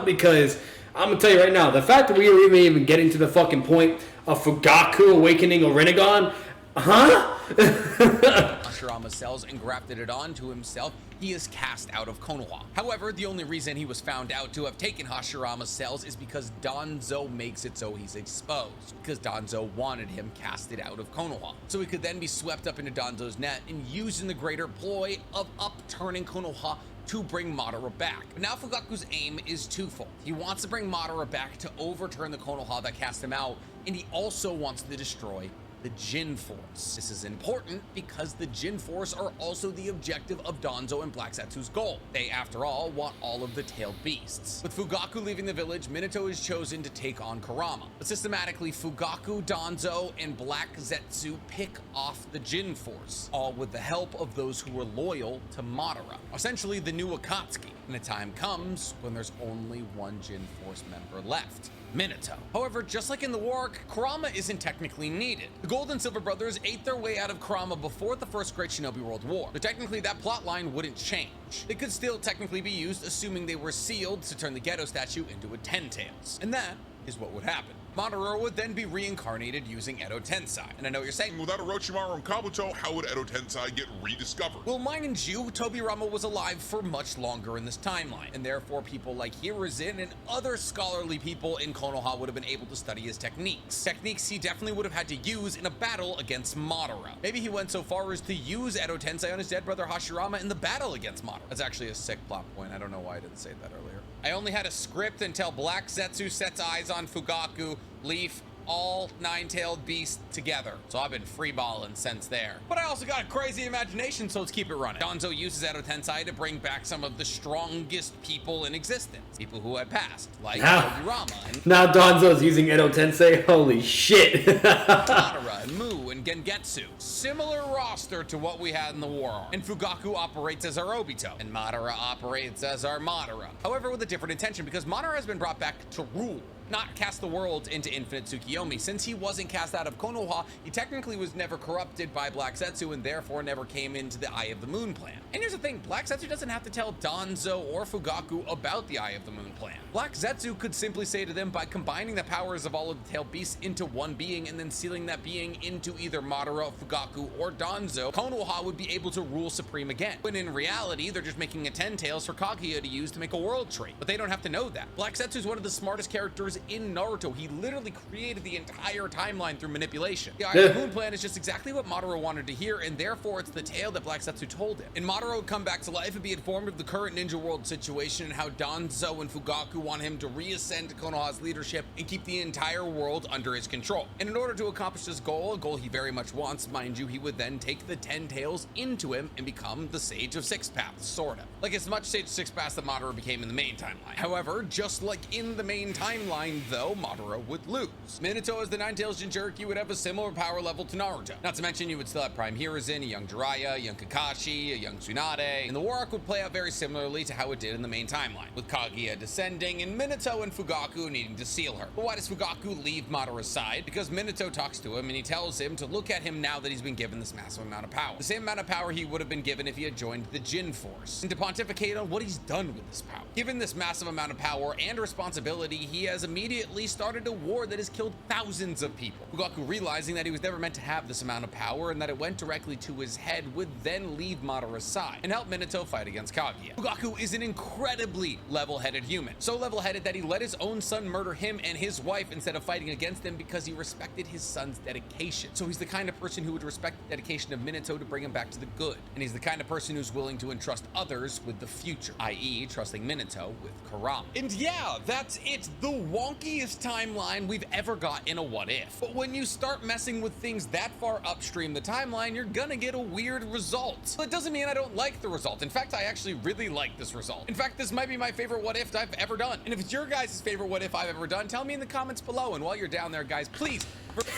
Because I'm gonna tell you right now, the fact that we are even getting to the fucking point of Fugaku awakening a Rinnegan, huh? Hashirama's cells and grafted it onto himself, he is cast out of Konoha. However, the only reason he was found out to have taken Hashirama's cells is because Danzo makes it so he's exposed, because Danzo wanted him casted out of Konoha. So he could then be swept up into Danzo's net and used in the greater ploy of upturning Konoha to bring Madara back. But now Fugaku's aim is twofold. He wants to bring Madara back to overturn the Konoha that cast him out, and he also wants to destroy the Jin Force. This is important because the Jin Force are also the objective of Danzo and Black Zetsu's goal. They, after all, want all of the tailed beasts. With Fugaku leaving the village, Minato is chosen to take on Kurama. But systematically, Fugaku, Danzo, and Black Zetsu pick off the Jin Force, all with the help of those who were loyal to Madara. Essentially, the new Akatsuki. And a time comes when there's only one Jin Force member left. Minato. However, just like in the war arc, Kurama isn't technically needed. The Gold and Silver brothers ate their way out of Kurama before the first Great Shinobi World War, so technically that plot line wouldn't change. They could still technically be used, assuming they were sealed to turn the Geto statue into a Ten Tails. And that is what would happen. Madara would then be reincarnated using Edo Tensei. And I know what you're saying, Without Orochimaru and Kabuto, how would Edo Tensei get rediscovered? well, mind you, Tobirama was alive for much longer in this timeline, and therefore people like Hiruzen and other scholarly people in Konoha would have been able to study his techniques. Techniques he definitely would have had to use in a battle against Madara. Maybe he went so far as to use Edo Tensei on his dead brother Hashirama in the battle against Madara. That's actually a sick plot point. I don't know why I didn't say that earlier. I only had a script until Black Zetsu sets eyes on Fugaku, Leaf, all nine-tailed beasts together. So I've been freeballing since there. But I also got a crazy imagination, so let's keep it running. Danzo uses Edo Tensei to bring back some of the strongest people in existence. People who had passed, like Hashirama and Now Danzo's using Edo Tensei. Holy shit. Madara and Mu and Gengetsu. Similar roster to what we had in the war arc. And Fugaku operates as our Obito, and Madara operates as our Madara. However, with a different intention, because Madara has been brought back to rule, not cast the world into infinite Tsukiyomi. Since he wasn't cast out of Konoha, he technically was never corrupted by Black Zetsu and therefore never came into the Eye of the Moon plan. And here's the thing, Black Zetsu doesn't have to tell Danzo or Fugaku about the Eye of the Moon plan. Black Zetsu could simply say to them, by combining the powers of all of the tailed beasts into one being and then sealing that being into either Madara, Fugaku, or Danzo, Konoha would be able to rule supreme again. When in reality, they're just making a Ten Tails for Kaguya to use to make a world tree. But they don't have to know that. Black Zetsu is one of the smartest characters in Naruto. He literally created the entire timeline through manipulation. The Eye of the Moon plan is just exactly what Madara wanted to hear, and therefore it's the tale that Black Zetsu told him. And Madara would come back to life and be informed of the current Ninja World situation and how Danzo and Fugaku want him to reascend to Konoha's leadership and keep the entire world under his control. And in order to accomplish this goal, a goal he very much wants, mind you, he would then take the Ten Tails into him and become the Sage of Six Paths, sorta. Like as much Sage of Six Paths that Madara became in the main timeline. However, just like in the main timeline though, Madara would lose. Minato as the Nine-Tails Jinchuriki would have a similar power level to Naruto. Not to mention you would still have Prime Hiruzen, a young Jiraiya, a young Kakashi, a young Tsunade, and the war arc would play out very similarly to how it did in the main timeline, with Kaguya descending and Minato and Fugaku needing to seal her. But why does Fugaku leave Madara's side? Because Minato talks to him and he tells him to look at him now that he's been given this massive amount of power. The same amount of power he would have been given if he had joined the Jin Force, and to pontificate on what he's done with this power. Given this massive amount of power and responsibility, he has immediately immediately started a war that has killed thousands of people. Fugaku, realizing that he was never meant to have this amount of power and that it went directly to his head, would then leave Madara's side and help Minato fight against Kaguya. Fugaku is an incredibly level-headed human. So level-headed that he let his own son murder him and his wife instead of fighting against them because he respected his son's dedication. So he's the kind of person who would respect the dedication of Minato to bring him back to the good. And he's the kind of person who's willing to entrust others with the future, i.e. trusting Minato with Kurama. And yeah, that's it. The wonkiest timeline we've ever got in a what if. But when you start messing with things that far upstream the timeline, you're gonna get a weird result. That doesn't mean I don't like the result. In fact, I actually really like this result. In fact, this might be my favorite what if I've ever done. And if it's your guys' favorite what if I've ever done, tell me in the comments below. And while you're down there, guys, please.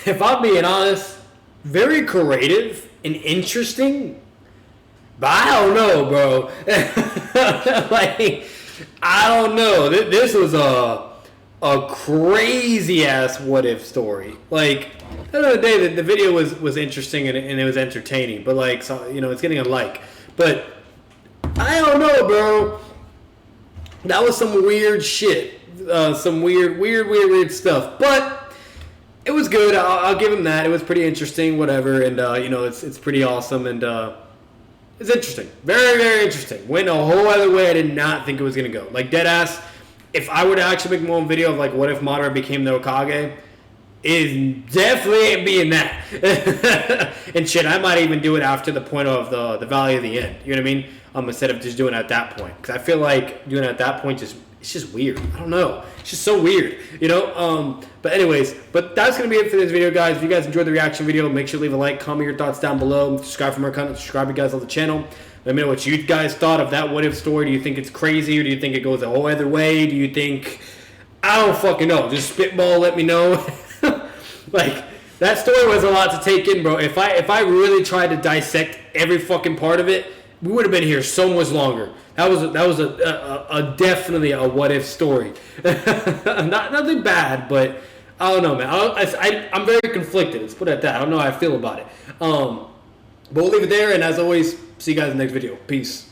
If I'm being honest, very creative and interesting, but I don't know, bro. Like, I don't know. This was a crazy ass what if story. Like, at the end of the day, the video was interesting and it was entertaining, but like, so, you know, it's getting a like. But I don't know, bro. That was some weird shit. Some weird stuff. But it was good. I'll give him that. It was pretty interesting, whatever. And, you know, it's pretty awesome. And it's interesting. Very interesting. Went a whole other way I did not think it was going to go. Like, deadass, if I were to actually make my own video of, like, what if Madara became the Hokage, it definitely ain't being that. And shit, I might even do it after the point of the Valley of the End. You know what I mean? Instead of just doing it at that point. Because I feel like doing it at that point it's just weird. I don't know. It's just so weird, you know? But anyways, that's going to be it for this video, guys. If you guys enjoyed the reaction video, make sure to leave a like, comment your thoughts down below, subscribe for more content, subscribe you guys on the channel. Let me know what you guys thought of that what if story. Do you think it's crazy, or do you think it goes a whole other way? Do you think, I don't fucking know. Just spitball, let me know. Like, that story was a lot to take in, bro. If I really tried to dissect every fucking part of it, we would have been here so much longer. That was a definitely a what if story. Nothing bad, but I don't know, man. I'm very conflicted. Let's put it at that. I don't know how I feel about it. But we'll leave it there, and as always, see you guys in the next video. Peace.